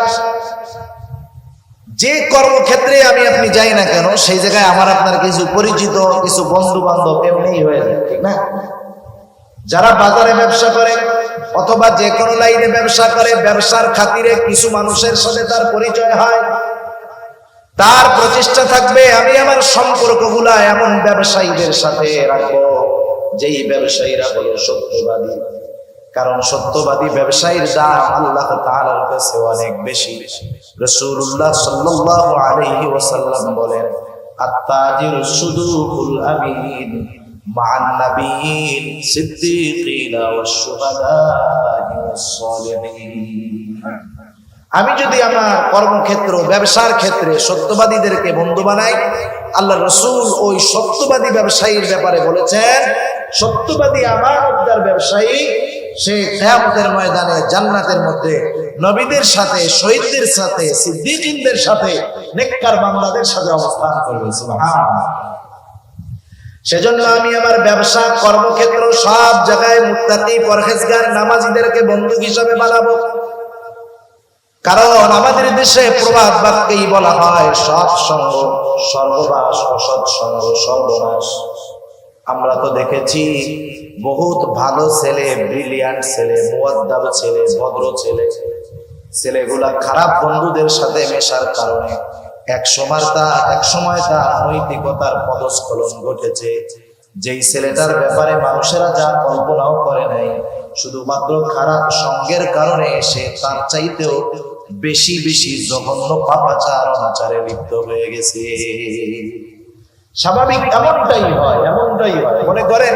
যে কর্মক্ষেত্রে আমি আপনি যাই না কেন, সেই জায়গায় আমার আপনার কিছু পরিচিত, কিছু বন্ধু বান্ধব এমনিই হয়ে যায়, ঠিক না? যারা বাজারে ব্যবসা করে অথবা যে কোনো লাইনে ব্যবসা করে, ব্যবসার খাতিরে কিছু মানুষের সাথে তার পরিচয় হয়, তার প্রচেষ্টা থাকবে আমি আমার সম্পর্কগুলা এমন ব্যবসায়ীদের সাথে রাখবো যেই ব্যবসায়ীরা হলো সত্যবাদী। কারণ সত্যবাদী ব্যবসায়ীর দাম আল্লাহ তাআলার কাছে অনেক বেশি। রাসূলুল্লাহ সাল্লাল্লাহু আলাইহি ওয়াসাল্লাম বলেন, আত-তাজিরু সুদুকুল আমিন মা'আন নাবিয়্যিন সিদ্দীকিনা ওয়াশ-শুহাদা'i ওয়াস-সালিহিন। আমি যদি আমার কর্মক্ষেত্র, ব্যবসার ক্ষেত্রে সত্যবাদীদেরকে বন্ধু বানাই, আল্লাহ রাসূল ওই সত্যবাদী ব্যবসায়ীর ব্যাপারে বলেছেন, সত্যবাদী আমানতদার ব্যবসায়ী সে কিয়ামতের ময়দানে জান্নাতের মধ্যে নবীদের সাথে, শহীদদের সাথে, সিদ্দিকীনদের সাথে, নেককার বান্দাদের সাথে অবস্থান করবে। সুবহানাল্লাহ। সেজন্য আমি আমার ব্যবসা, কর্মক্ষেত্র সব জায়গায় মুত্তাকি, পরহেজগার, নামাজীদেরকে বন্ধু হিসাবে বানাবো। কারণ আমাদের দেশে প্রবাদ বাক্যেই বলা হয়, সৎ সঙ্গ সর্বনাশ, অসৎ সঙ্গ সর্বনাশ। আমরা তো দেখেছি বহুত ভালো ছেলে, ব্রিলিয়ান্ট ছেলে, মুয়াদ্দাব ছেলে, ভদ্র ছেলে, ছেলেগুলা খারাপ বন্ধুদের সাথে মেশার কারণে এক সময় তার নৈতিকতার পদস্খলন ঘটেছে। যেই ছেলেটার ব্যাপারে মানুষেরা যা কল্পনাও করে নাই, শুধুমাত্র খারাপ সঙ্গের কারণে সে তার চাইতেও বেশি বেশি জঘন্য পাপাচার, অনাচারে লিপ্ত হয়ে গেছে। স্বাভাবিক এমনটাই হয়, এমনটাই হয়। মনে করেন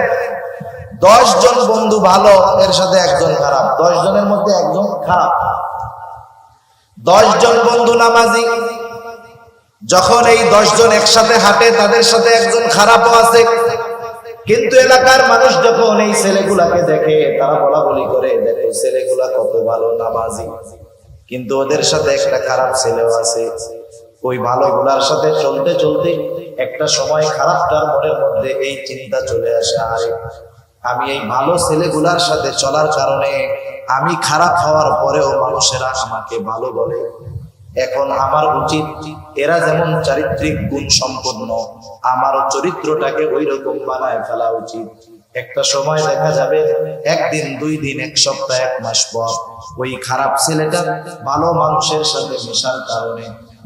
10 জন বন্ধু ভালো, এর সাথে একজন খারাপ, 10 জনের মধ্যে একজন খারাপ। 10 জন বন্ধু নামাজি, যখন এই 10 জন একসাথে হাঁটে, তাদের সাথে একজন খারাপও আছে। কিন্তু এলাকার মানুষ যখন এই ছেলেগুলাকে দেখে, তারা বলা বলি করে, দেখো ছেলেগুলা কত ভালো নামাজি, কিন্তু ওদের সাথে একটা খারাপ ছেলেও আছে। ওই ভালো গুলার সাথে চলতে চলতে একটা সময় খারাপটার মনের মধ্যে এই চিন্তা চলে আসে, আরে আমি এই ভালো ছেলেগুলার সাথে চলার কারণে আমি খারাপ হওয়ার পরেও মানুষেরা আমাকে ভালো বলে। এখন আমার উচিত এরা যেমন চারিত্রিক গুণ সম্পন্ন, আমারও চরিত্রটাকে ওই রকম বানায় ফেলা উচিত। একটা সময় দেখা যাবে, একদিন, 2 দিন, 1 সপ্তাহ, 1 মাস পর ওই খারাপ ছেলেটা ভালো মানুষের সাথে মেশার কারণে,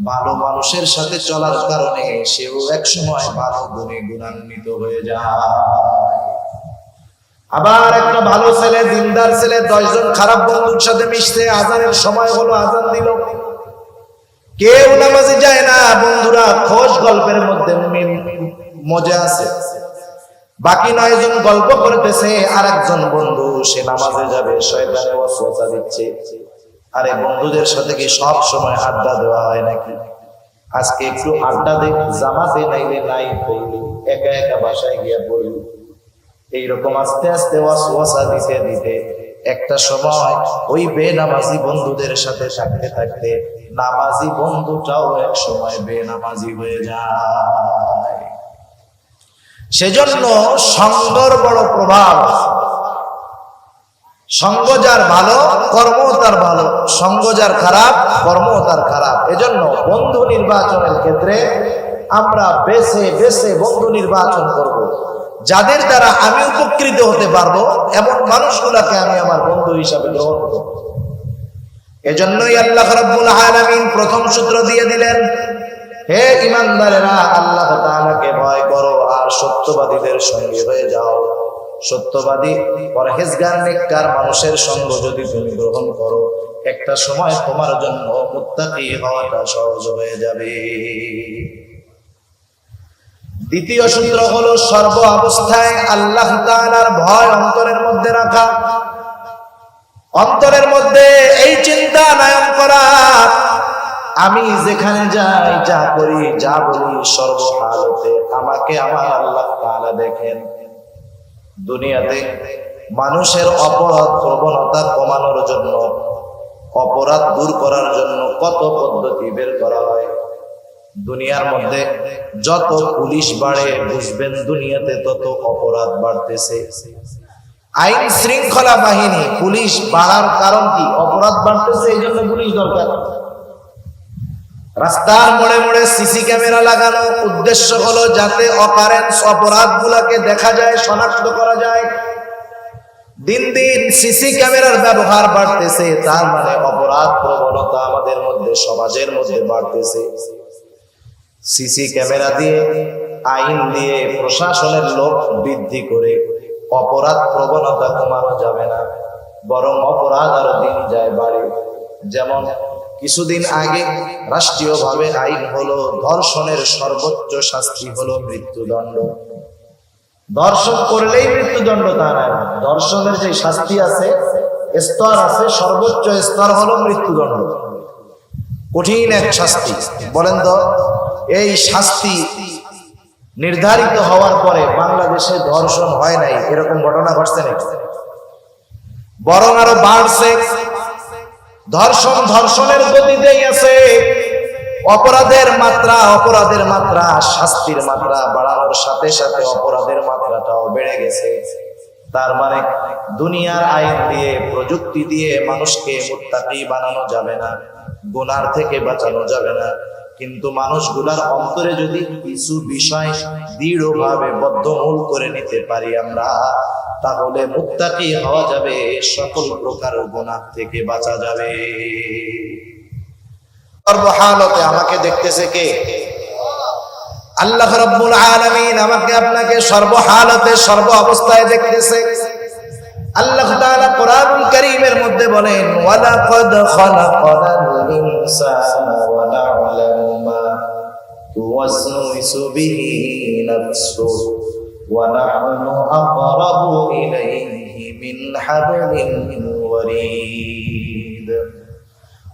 ভালো মানুষের সাথে চলার কারণে সেও এক সময় ভালো গুণে গুণান্বিত হয়ে যায়। আবার একটা ভালো ছেলে, দিনদার ছেলে 10 জন খারাপ বন্ধুর সাথে মিশতে, আজানের সময় হলো, আজান দিল, কেউ নামাজে যায় না, বন্ধুরা খোশ গল্পের মধ্যে মজা আছে। বাকি 9 জন গল্প করতেছে, আর একজন বন্ধু সে নামাজে যাবে, শয়তানে ওয়াসওয়াসা দিচ্ছে। আরে বন্ধুদের সাথে কি সব সময় আড্ডা দেওয়া হয় নাকি? আজকে একটু আড্ডা দে, জামাতে নাইলে নাই পড়লি, একা একা বাসায় গিয়া পড়লি। এইরকম আস্তে আস্তে ওয়াসওয়াসা দিতে দিতে একটা সময় ওই বেনামাজি বন্ধুদের সাথে থাকতে থাকতে নামাজি বন্ধুটাও এক সময় বেনামাজি হয়ে যায়। সেজন্য সঙ্গর বড় প্রভাব। সঙ্গ যার ভালো, কর্ম তার ভালো। সঙ্গ যার খারাপ, কর্ম তার খারাপ। এজন্য বন্ধু নির্বাচনের ক্ষেত্রে আমরা বেছে বেছে বন্ধু নির্বাচন করব। যাদের দ্বারা আমি উপকৃত হতে পারবো এমন মানুষগুলোকে আমি আমার বন্ধু হিসাবে গ্রহণ করব। এজন্যই আল্লাহ রাব্বুল আলামিন প্রথম সূত্র দিয়ে দিলেন, হে ঈমানদারেরা, আল্লাহ তাআলাকে ভয় করো আর সত্যবাদীদের সঙ্গে হয়ে যাও। সত্যবাদী পরহেজগার নেককার মানুষের সঙ্গ যদি তুমি গ্রহণ করো, একটা সময় তোমার জন্য মুত্তাকি হওয়াটা সহজ হয়ে যাবে। দ্বিতীয় সূত্র হলো সর্ব অবস্থায় আল্লাহ তাআলার ভয় অন্তরের মধ্যে রাখা। অন্তরের মধ্যে এই চিন্তা নায়ন করা, আমি যেখানে যাই, যা করি, যা বলি, সর্বহালতে আমাকে আমার আল্লাহ তাআলা দেখেন। দুনিয়াতে মানুষের অপরাধ প্রবণতা কমানোর জন্য, অপরাধ দূর করার জন্য কত পদ্ধতি বের করা হয়। দুনিয়ার মধ্যে যত পুলিশ বাড়ে, বুঝবেন দুনিয়াতে তত অপরাধ বাড়তেছে। আইন শৃঙ্খলা বাহিনী, পুলিশ বাড়ার কারণ কি? অপরাধ বাড়তেছে, এই জন্য পুলিশ দরকার। রাস্তার মোড়ে মোড়ে সিসি ক্যামেরা লাগানো উদ্দেশ্য হলো যাতে অকারেন্স অপরাধ গুলাকে দেখা যায়, শনাক্ত করা যায়। দিন দিন সিসি ক্যামেরার ব্যবহার বাড়তেছে, তার মানে অপরাধ প্রবণতা আমাদের মধ্যে, সমাজের মধ্যে বাড়তেছে। সিসি ক্যামেরা দিয়ে, আইন দিয়ে, প্রশাসনের লোক বৃদ্ধি করে অপরাধ প্রবণতা কমানো যাবে না, বরং অপরাধ আরো দিন যায় বাড়ে। যেমন কিছুদিন আগে রাষ্ট্রীয়ভাবে আইন হলো ধর্ষণের সর্বোচ্চ শাস্তি হলো মৃত্যুদণ্ড। ধর্ষণ করলেই মৃত্যুদণ্ড তা না, ধর্ষণের যে শাস্তি আছে, স্তর আছে, সর্বোচ্চ স্তর হলো মৃত্যুদণ্ড। কঠিন এক শাস্তি। বলেন তো, এই শাস্তি নির্ধারিত হওয়ার পরে বাংলাদেশে ধর্ষণ হয় নাই, এরকম ঘটনা ঘটছে নাকি? বরং আরো বাড়ছে। ধর্ষণের গতিতেই আছে। অপরাধের মাত্রা, শাস্তির মাত্রা বাড়ানোর সাথে সাথে অপরাধের মাত্রাটাও বেড়ে গেছে। তার মানে দুনিয়ার আইন দিয়ে, প্রযুক্তি দিয়ে মানুষকে মুত্তাকি বানানো যাবে না, গুনার থেকে বাঁচানো যাবে না। কিন্তু মানুষগুলার অন্তরে যদি কিছু বিষয় দৃঢ়ভাবে বদ্ধমূল করে নিতে পারি আমরা, তাহলে মুত্তাকি হওয়া যাবে, সকল প্রকার গুনাহ থেকে বাঁচা যাবে। সর্বহালতে আমাকে দেখতেছে কে? আল্লাহ রাব্বুল আলামিন আমাকে আপনাকে সর্বহালতে, সর্ব অবস্থায় দেখতেছে। আল্লাহ তাআলা কোরআনুল কারীমের মধ্যে বলেন, ওয়ালাকাদ খালাকানাল ইনসানা ওয়া না'লামু মা তুওয়াসওয়িসু বিহি নাফসুহু ওয়া নাহনু আक़রাবু ইলাইহি মিন হাবলিল ওয়ারিদ।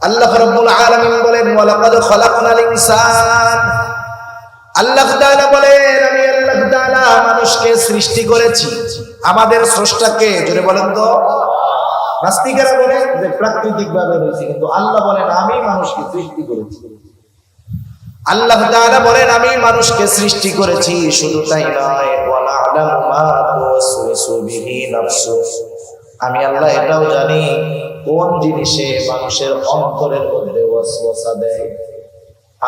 আল্লাহ রাব্বুল আলামিন বলেন, ওয়ালাকাদ খালাকনাল ইনসান। আল্লাহ তাআলা বলেন, আমি আল্লাহ তাআলা মানুষকে সৃষ্টি করেছি। আমাদের স্রষ্টাকে, জোরে বলেন তো। নাস্তিকেরা বলে যে প্রাকৃতিক ভাবে হয়েছে, কিন্তু আল্লাহ বলেন আমি মানুষকে সৃষ্টি করেছি। আল্লাহ তাআলা বলেন আমি মানুষকে সৃষ্টি করেছি। শুধু তাই নয়, ওয়া না'লামু মা তুওয়াসওয়িসু বিহি নাফসুহু। আমি আল্লাহ এটাও জানি কোন জিনিসে মানুষের অন্তরের মধ্যে ওয়াসওয়াসা দেয়।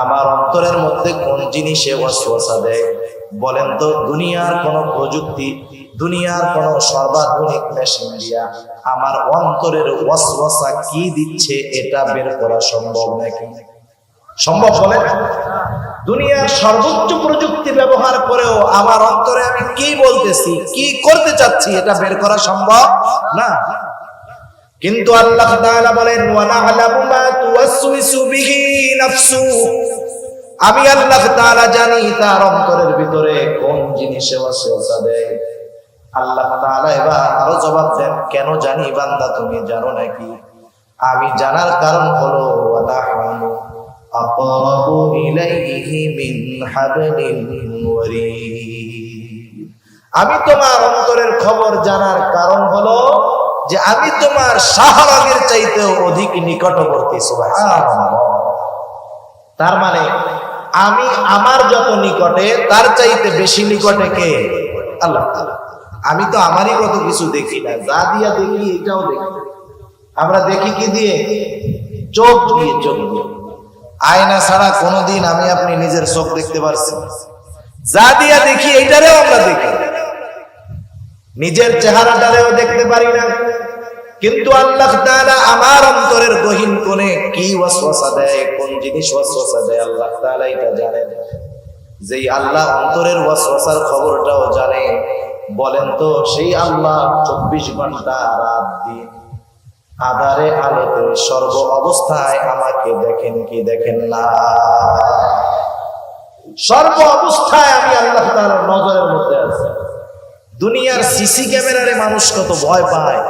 আমার অন্তরের মধ্যে কোন জিনিসে ওয়াসওয়াসা দেয়? বলেন তো, দুনিয়ার কোন প্রযুক্তি, দুনিয়ার কোন সর্বাধুনিক মেশিন দিয়া আমার অন্তরের ওয়াসওয়াসা কি দিচ্ছে এটা বের করা সম্ভব নাকি? সম্ভব? বলেন। দুনিয়ার সর্বোচ্চ প্রযুক্তি ব্যবহার করেও আমার অন্তরে আমি কি বলতেছি, কি করতে চাচ্ছি, এটা বের করা সম্ভব না। কিন্তু আল্লাহ তাআলা বলেন, ওয়া না'লামু মা তুওয়াসওয়িসু বিহি নাফসুহু। আমি আল্লাহ তাআলা জানি তার অন্তরের ভিতরে কোন জিনিসে ওয়াসওয়াসা দেয়। আল্লাহ তাআলা এবার আরো জবাব দেন, কেন জানি বান্দা, তুমি জানো নাকি? আমি জানার কারণ হলো ওয়া নাহনু আকরাবু ইলাইহি মিন হাবলিল ওয়ারিদ। আমি তোমার অন্তরের খবর জানার কারণ হলো যে আমি তোমার শাহবাগের চাইতেও অধিক নিকটবর্তী। সুবহানাল্লাহ। তার মানে আমি আমার যত নিকটে তার চাইতে বেশি নিকটে কে? আল্লাহ তাআলা। আমি তো আমারই কত কিছু দেখি না, যা দিয়া দেখি এটাও দেখি। আমরা দেখি কি দিয়ে? চোখ দিয়ে। চোখ দিয়ে। আয়না ছাড়া কোনোদিন আমি আপনি নিজের চোখ দেখতে পারছি? যা দিয়া দেখি এইটারেও আমরা দেখি, নিজের চেহারাটারেও দেখতে পারি না। কিন্তু আল্লাহ তাআলা আমার অন্তরের গহীন কোণে কি ওয়াসওয়াসা দেয়, কোন জিনিস ওয়াসওয়াসা দেয় আল্লাহ তাআলা এটা জানেন। যেই আল্লাহ অন্তরের ওয়াসওয়াসার খবরটাও জানে, বলেন তো সেই আল্লাহ 24 ঘন্টা রাত দিন আধারে আলোতে সর্ব অবস্থায় আমাকে দেখেন কি দেখেন না? সর্ব অবস্থায় আমি আল্লাহ তাআলার নজরের মধ্যে আছি। দুনিয়ার সিসি ক্যামেরারে মানুষ কত ভয় পায়।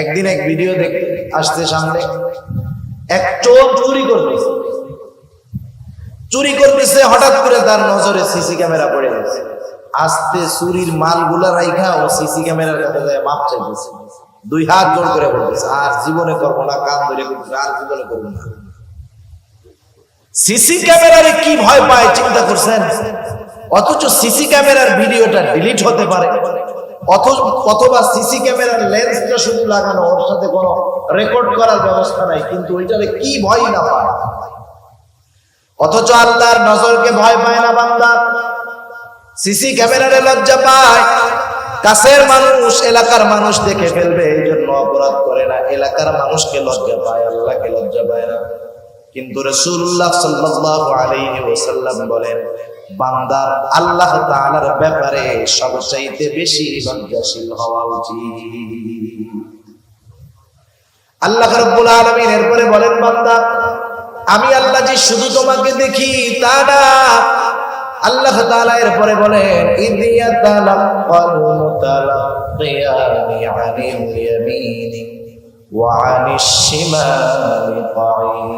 একদিন এক ভিডিও দেখতে আসছে সামনে, এক চোর চুরি করতেছে, হঠাৎ করে তার নজরে সিসি ক্যামেরা পড়ে গেছে। আস্তে চুরির মালগুলা রাইখা ও সিসি ক্যামেরার কাছে যায় মাপ চাইতেছে, 2 হাত জোড় করে বলতেছে, আর জীবনে করবো না, কান ধরে বলতেছে, আর জীবনে করবো না। সিসি ক্যামেরারে কি ভয় পায় চিন্তা করছেন? অথচ সিসি ক্যামেরার ভিডিওটা ডিলিট হতে পারে, অথবা সিসি ক্যামেরার লেন্সটা শুধু লাগানো, ওর সাথে কোনো রেকর্ড করার ব্যবস্থা নাই, কিন্তু ওইটারে কি ভয় না পায়। অথচ আল্লাহর নজরকে ভয় পায় না বান্দা, সিসি ক্যামেরারে লজ্জা পায়। কাছের মানুষ, এলাকার মানুষ দেখে ফেলবে এই জন্য অপরাধ করে না, এলাকার মানুষকে লজ্জা পায়, আল্লাহকে লজ্জা পায় না। কিন্তু রাসূলুল্লাহ সাল্লাল্লাহু আলাইহি ওয়াসাল্লাম বলেন, বান্দা আল্লাহ তাআলার ব্যাপারে সবচাইতে বেশি লজ্জাশীল হওয়া উচিত। আল্লাহ রাব্বুল আলামিন এরপরে বলেন, বান্দা আমি আল্লাহ যে শুধু তোমাকে দেখি তা না, আল্লাহ তাআলা এরপরে বলেন, ইদিয়াতালাক্কাল মুতালাক্কিয়ানি আনিল ইয়ামিনি ওয়া আনিশ শিমালি কাঈদ।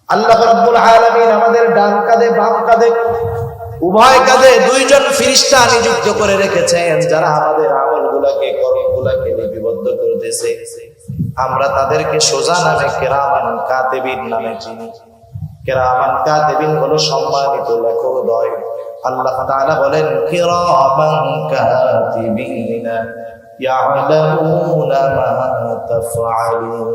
আল্লাহ রাব্বুল আলামিন আমাদের ডান কাঁধে বাম কাঁধে উভয় কাঁধে 2 জন ফেরেশতা নিযুক্ত করে রেখেছেন, যারা আমাদের আমলগুলোকে কর্মগুলোকে লিপিবদ্ধ করতেছে। আমরা তাদেরকে সোজা নামে কিরামান কাতিবিন নামে চিনি। কিরামান কাতিবিন হলো সম্মানিত লেখকদ্বয়। আল্লাহ তাআলা বলেন, কিরামান কাতিবিনা ইয়ালামুনা মা তাফআলুন।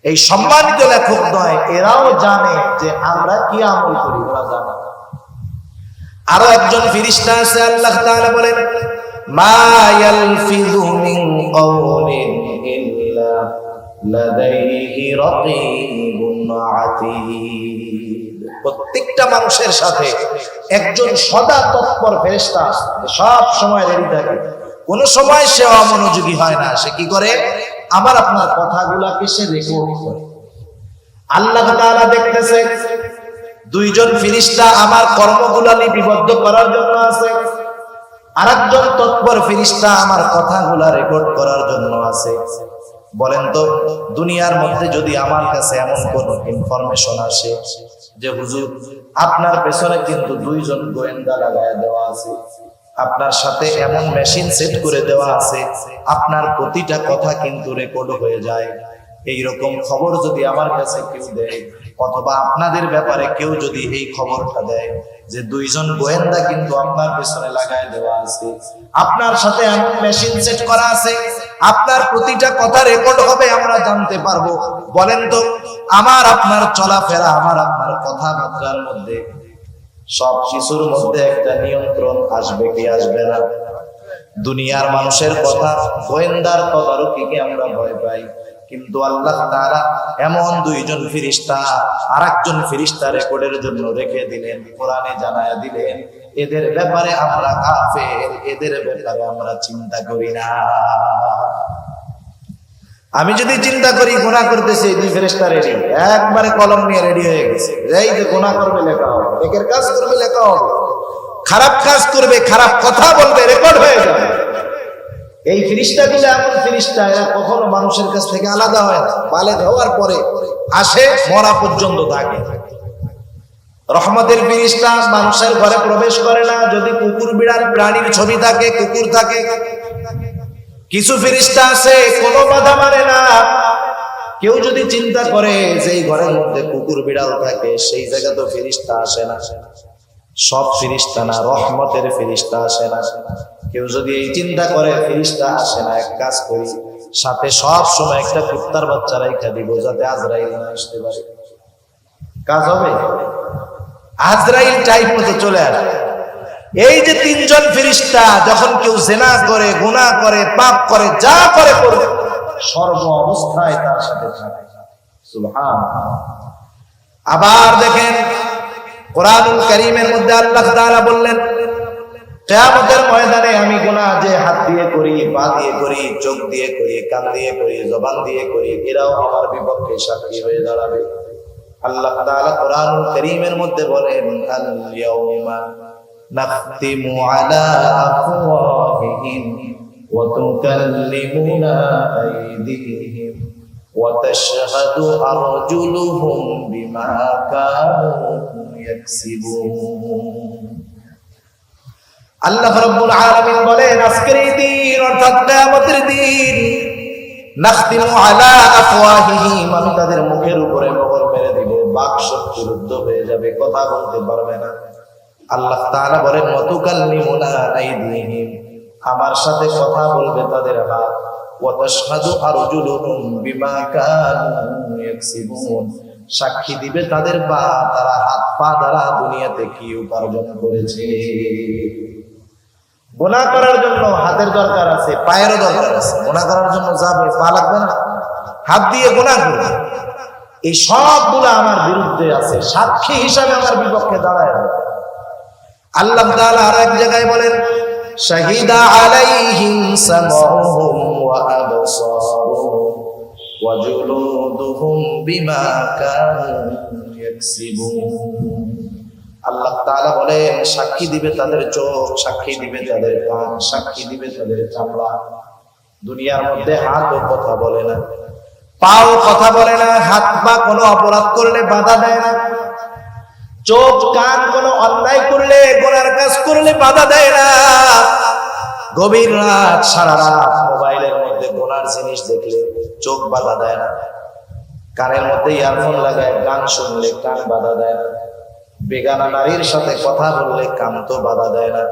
এই সম্মানিত লেখকদ্বয় এরাও জানে যে আমরা কি আমল করি, ওরা জানে। আরো একজন ফেরেশতা আছে, আল্লাহ তাআলা বলেন, মা ইয়ালফিযু মিন কাওলিন ইল্লা লাদাইহি রাকীবুন আতীদ। প্রত্যেকটা মানুষের সাথে একজন সদা তৎপর ফেরেশতা সব সময় রেডি থাকে, কোন সময় সে অমনোযোগী হয় না। সে কি করে? আমার আপনার কথাগুলাকে সে রেকর্ড করে। আল্লাহ তাআলা দেখতেছে 2 জন ফেরেশতা আমার কর্মগুলা লিপিবদ্ধ করার জন্য আছে, আরেকজন তৎপর ফেরেশতা আমার কথাগুলা রেকর্ড করার জন্য আছে। বলেন তো, দুনিয়ার মধ্যে যদি আমার কাছে এমন কোন ইনফরমেশন আসে যে হুজুর আপনার পেছনে কিন্তু 2 জন গোয়েন্দা লাগায় দেওয়া আছে, আপনার সাথে এমন মেশিন সেট করে দেওয়া আছে, আপনার প্রতিটা কথা কিন্তু রেকর্ড হয়ে যায়, এইরকম খবর যদি আমার কাছে কেউ দেয়, অথবা আপনাদের ব্যাপারে কেউ যদি এই খবরটা দেয় যে 2 জন গোয়েন্দা কিন্তু আপনার পেছনে লাগায় দেওয়া আছে, আপনার সাথে এমন মেশিন সেট করা আছে, আপনার প্রতিটা কথা রেকর্ড হবে, আমরা জানতে পারবো। বলেন তো, আমার আপনার চলাফেরা, আমার আপনার কথাবার্তার মধ্যে সব কিছুর মধ্যে একটা নিয়ন্ত্রণ আসবে কি আসবে না? দুনিয়ার মানুষের কথা, গোয়েন্দার তদারকিকে আমরা ভয় পাই, কিন্তু আল্লাহ তাআলা এমন 2 জন ফেরেশতা আরেকজন ফেরেশতা রেকর্ডের জন্য রেখে দিলেন, কোরআনে জানায়া দিলেন, এদের ব্যাপারে আমরা কাফের, এদের ব্যাপারে আমরা চিন্তা করি না। আমি যদি চিন্তা করি গুনাহ করতেছি, 2 ফেরেশতা রেডি, একবারে কলম নিয়ে রেডি হয়ে গেছে, এই যে গুনাহ করবে লেখা হবে, নেকের কাজ করবে লেখা হবে, খারাপ কাজ করবে, খারাপ কথা বলবে রেকর্ড হয়ে যাবে। এই ফেরেশতাগুলো এমন ফেরেশতা, এরা কখনো মানুষের কাছ থেকে আলাদা হয় না, বালেগ হওয়ার পরে আসে, মরা পর্যন্ত থাকে। রহমতের ফেরেশতা মানুষের ঘরে প্রবেশ করে না যদি কুকুর বিড়াল প্রাণীর ছবি থাকে, কুকুর থাকে। কিছু ফেরেশতা আছে কোনো বাধা মানে না। কেউ যদি চিন্তা করে যে এই ঘরের মধ্যে কুকুর বিড়াল থাকে, সেই জায়গা তো ফেরেশতা আসে না। সব ফেরেশতা না, রহমতের ফেরেশতা আসে না। কেউ যদি এই চিন্তা করে ফেরেশতা আসে না, এক কাজ করি, সাথে সব সময় একটা কুত্তার বাচ্চা রাইখা দিব যাতে আজরাইল না আসতে পারে। কাজ হবে? আজরাইল টাইপ মতো চলে আসে। এই যে তিনজন ফেরেশতা যখন কেউ জিনা করে, গুনাহ করে, পাপ করে, যা করে করবে, সর্ব অবস্থায় তার সাথে থাকে। সুবহানাল্লাহ। আবার দেখেন কোরআনুল কারীমের মধ্যে আল্লাহ তাআলা বললেন, কিয়ামতের ময়দানে আমি গুনাহ যে হাত দিয়ে করি, পা দিয়ে করি, চোখ দিয়ে করি, কান দিয়ে করি, জবান দিয়ে করি, এরাও আমার বিপক্ষে সাক্ষী হয়ে দাঁড়াবে। আল্লাহ তাআলা কোরআনুল কারীমের মধ্যে বলেন, আল ইয়াউমা নাখতিমু আলা আফওয়াহিহিম ওয়া তুকাল্লিমুনা আইদিহিম ওয়া তাশহাদু আরজুলুহুম বিমা কানু ইয়াকসিবুন। আল্লাহ রাব্বুল আলামিন বলেন, আজকের এই দিন অর্থাৎ কিয়ামতের দিন, নাখতিমু আলা আফওয়াহিহিম, আমি তাদের মুখের উপরে মোহর মেরে দিব, বাক শক্তি রুদ্ধ হয়ে যাবে, কথা বলতে পারবে না। আল্লাহ তাআলা বলেন, ওয়া তুকাল্লিমুনা আইদিহিম, আমার সাথে কথা বলবে তাদের হাত, ওয়া তাশহাদু আরজুলুহুম বিমা কানু ইয়াকসিবুন, সাক্ষী দিবে তাদের পা, তারা হাত পা দ্বারা দুনিয়াতে কি উপার্জন করেছে। গুনাহ করার জন্য হাতের দরকার আছে, পায়েরও দরকার আছে। গুনাহ করার জন্য যাবে, পা লাগবে না? হাত দিয়ে গুনাহ করবে। এই সবগুলো আমার বিরুদ্ধে আছে, সাক্ষী হিসাবে আমার বিপক্ষে দাঁড়ায় যাবে। আল্লাহ তাআলা আর এক জায়গায় বলেন, শাহিদা আলাইহিম সামউহুম ওয়া আবসারুহুম ওয়া জুলুদুহুম বিমা কানু ইয়াকসিবুন। আল্লাহ তাআলা বলেন, সাক্ষী দিবে তাদের চোখ, সাক্ষী দিবে তাদের কান, সাক্ষী দিবে তাদের চামড়া। দুনিয়ার মধ্যে হাতও কথা বলে না, পাও কথা বলে না, হাত পা কোনো অপরাধ করলে বাধা দেয় না, চোখ কান কোনো অন্যায় করলে, গুনার কাজ করলে বাধা দেয় না। গভীর রাত, সারা রাত মোবাইলের মধ্যে গুনার জিনিস দেখলে চোখ বাধা দেয় না, কানের মধ্যে ইয়ারফোন লাগায় গান শুনলে কান বাধা দেয় না, বেগানা নারীর সাথে কথা বললে কান তো বাধা দেয় না,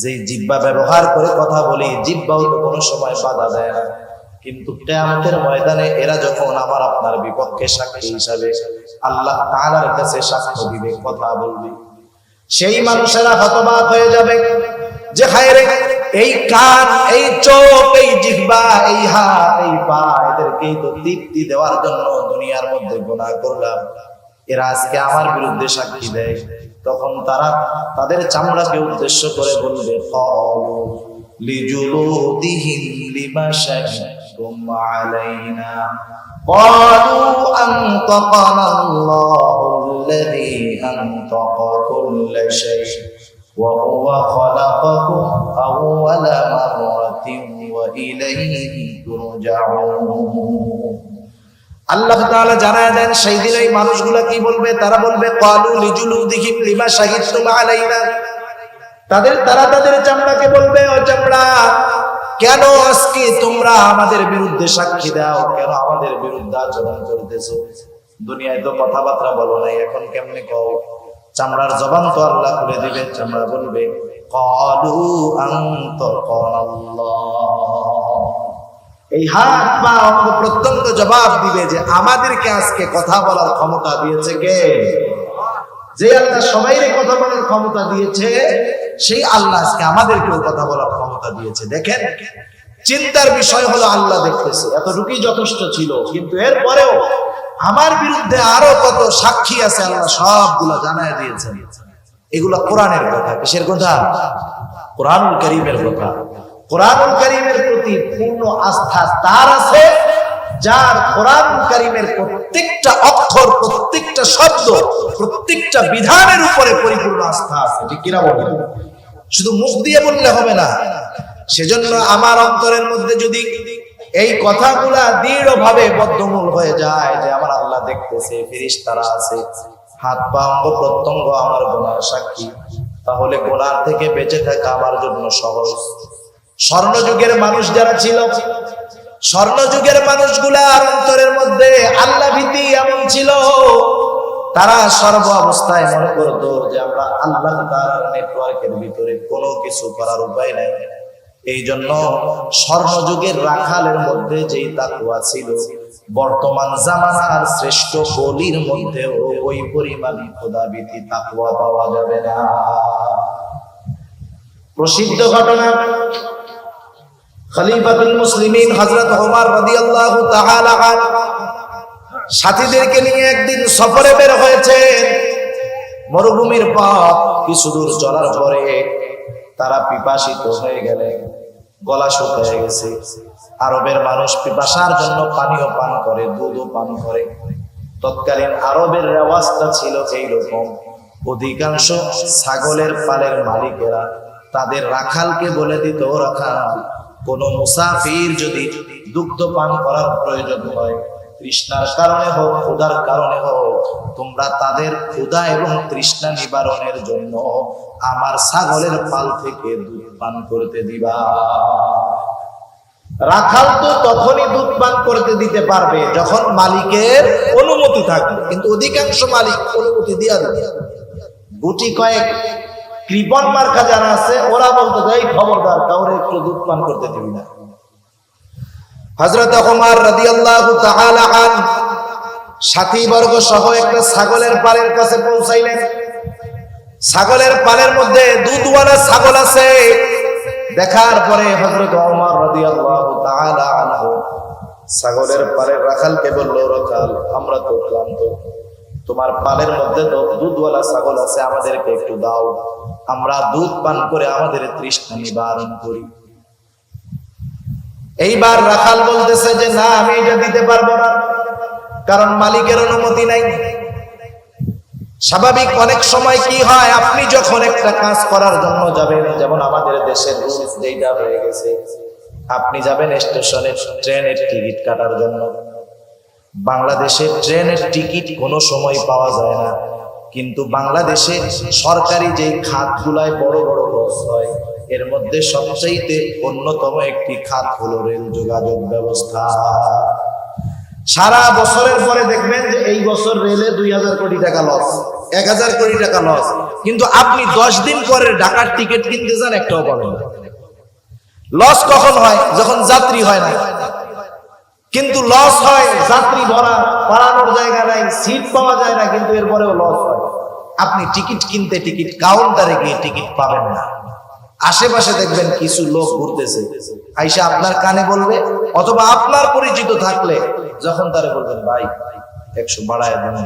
যে জিহ্বা ব্যবহার করে কথা বলি জিহ্বাও তো কোনো সময় বাধা দেয় না। কিন্তু কিয়ামতের ময়দানে এরা যখন আমার আপনার বিপক্ষে সাক্ষী হিসাবে আল্লাহ তাআলার কাছে সাক্ষ্য দিবে, কথা বলবে, সেই মানুষেরা হতবাক হয়ে যাবে যে হায় রে, এই কান, এই চোখ, এই জিহ্বা, এই হাত, এই পা, এদেরকেই তো তৃপ্তি দেওয়ার জন্য দুনিয়ার মধ্যে গুনাহ করলাম, এরা আজকে আমার বিরুদ্ধে সাক্ষী দেয়। তখন তারা তাদের চামড়াকে উদ্দেশ্য করে বলবে, ক্বালু লিজুলুদিহিম লিমা শাহিদতুম আলাইনা ক্বালু আনতাকানা আল্লাহুল্লাযী আনতাকা কুল্লা শাই ওয়া হুয়া খালাকাকুম আউওয়ালা মাররাতিন ওয়া ইলাইহি তুরজাউন। আল্লাহ তাআলা জানায় দেন, সেই দিন এই মানুষগুলা কি বলবে? তারা বলবে, ক্বালু লিজুলুদিহিম লিমা শাহিদতুম আলাইনা, তারা তাদের চামড়াকে বলবে, ও চামড়া, কেন আজকে তোমরা আমাদের বিরুদ্ধে সাক্ষী দাও, কেন আমাদের বিরুদ্ধে আচরণ করতেছো? দুনিয়ায় তো কথাবার্তা বলো নাই, এখন কেমনে কও? চামড়ার জবান তো আল্লাহ খুলে দিবে। চামড়া বলবে, ক্বালু আনতাকানা আল্লাহ, এই হাত পা অঙ্গ প্রত্যঙ্গ জবাব দিবে যে আমাদেরকে আজকে কথা বলার ক্ষমতা দিয়েছে কে? যে আল্লাহ সবাইকে কথা বলার ক্ষমতা দিয়েছে, সেই আল্লাহ আজকে আমাদেরকেও কথা বলার ক্ষমতা দিয়েছে। দেখেন, চিন্তার বিষয় হলো আল্লাহ দেখতেছে, এতটুকুই যথেষ্ট ছিল। কিন্তু এরপরেও আমার বিরুদ্ধে আরো কত সাক্ষী আছে আল্লাহ সবগুলা জানায় দিয়েছেন। এগুলা কোরআনের কথা। কিসের কথা? কোরআনুল কারীমের কথা। কোরআনুল কারীমের প্রতি পূর্ণ আস্থা তার আছে যার কোরআনুল কারীমের প্রত্যেকটা অক্ষর, প্রত্যেকটা শব্দ, প্রত্যেকটা বিধানের উপরে পরিপূর্ণ আস্থা আছে। ঠিক কিনা বলেন? শুধু মুখ দিয়ে বললে হবে না, সেজন্য আমার অন্তরের মধ্যে যদি এই কথাগুলা দৃঢ়ভাবে বদ্ধমূল হয়ে যায় যে আমার আল্লাহ দেখতেছে, ফেরেশতারা আছে, হাত পা অঙ্গ প্রত্যঙ্গ আমার গুনার সাক্ষী, তাহলে গুনার থেকে বেঁচে থাকা আমার জন্য সহজ। স্বর্ণযুগের মানুষ যারা ছিল, স্বর্ণযুগের মানুষগুলার অন্তরের মধ্যে আল্লাহ ভীতি এমন ছিল, তারা সর্ব অবস্থায় মনে করতো যে আমরা আল্লাহ তাআলার নেটওয়ার্কের ভিতরে কোনো কিছু করার উপায় নাই। এই জন্য স্বর্ণযুগের রাখালের মধ্যে যেই তাকওয়া ছিল, বর্তমান জামানার শ্রেষ্ঠ ওলির মধ্যেও ওই পরিমাণ খোদাভীতি তাকওয়া পাওয়া যাবে না। প্রসিদ্ধ ঘটনা, খলিফাতুল মুসলিমিন হযরত ওমর রাদিয়াল্লাহু তাআলা আনহু সাথীদেরকে নিয়ে একদিন সফরে বের হয়েছেন। মরুভূমির পথ কিছু দূর চলার পরে তারা পিপাসিত হয়ে গেলেন, গলা শুকিয়ে গেছে। আরবের মানুষ পিপাসার জন্য পানিও পান করে, দুধও পান করে। তৎকালীন আরবের রেওয়াজটা ছিল এইরকম, অধিকাংশ ছাগলের পালের মালিকেরা তাদের রাখালকে বলে দিত, রাখাল কোন মুসাফির যদি দুগ্ধ পান করার প্রয়োজন হয়, তৃষ্ণার কারণে হোক ক্ষুধার কারণে হোক, তোমরা তাদের ক্ষুধা এবং তৃষ্ণা নিবারণের জন্য আমার ছাগলের পাল থেকে দুধ পান করতে দিবা। রাখাল তো তখনই দুধ পান করতে দিতে পারবে যখন মালিকের অনুমতি থাকবে, কিন্তু অধিকাংশ মালিক অনুমতি দিয়া দেবে। গুটি কয়েক কৃপণ মার্কা যারা আছে ওরা বলতো এই খবরদার কাউরে একটু দুধ পান করতে দিবি না। হযরত ওমর রাদিয়াল্লাহু তাআলা আনহু সাথীবর্গ সহ একটা ছাগলের পালের কাছে পৌঁছাইলেন। ছাগলের পালের মধ্যে দুধওয়ালা ছাগল আছে। দেখার পরে হযরত ওমর রাদিয়াল্লাহু তাআলা আনহু ছাগলের পালের রাখালকে বলল, রাখাল আমরা তো ক্লান্ত, তোমার পালের মধ্যে তো দুধওয়ালা ছাগল আছে, আমাদেরকে একটু দাও, আমরা দুধ পান করে আমাদের তৃষ্ণা নিবারণ করি। এইবার রাখাল বলতেছে যে না, আমি এটা দিতে পারবো না, কারণ মালিকের অনুমতি নাই। স্বাভাবিক অনেক সময় কি হয়, আপনি যখন একটা কাজ করার জন্য যাবেন, যেমন আমাদের দেশের রুলস যেটা হয়ে গেছে, আপনি যাবেন স্টেশনে ট্রেনের টিকিট কাটার জন্য। বাংলাদেশে ট্রেনের টিকিট কোনো সময় পাওয়া যায় না, কিন্তু বাংলাদেশে সরকারি যে খাতগুলায় বড় বড় লস হয়, এর মধ্যে সবচাইতে অন্যতম একটি খাত হলো রেল যোগাযোগ ব্যবস্থা। সারা বছরের পরে দেখবেন যে এই বছর রেলে 2000 কোটি টাকা লস, 1000 কোটি টাকা লস, কিন্তু আপনি 10 দিন পরে ঢাকার টিকিট কিনতে যান, একটাও পাবেন না। লস কখন হয়? যখন যাত্রী হয় না। কিন্তু লস হয় যাত্রী ভরা, পালানোর জায়গা নাই, সিট পাওয়া যায় না, কিন্তু এরপরেও লস হয়। আপনি টিকিট কিনতে টিকিট কাউন্টারে গিয়ে টিকিট পাবেন না। আশেপাশে দেখবেন কিছু লোক ঘুরতেছে, আইসা আপনার কানে বলবে, অথবা আপনার পরিচিত থাকলে যখন তারা বলবেন ভাই 100 বাড়ায় দেন,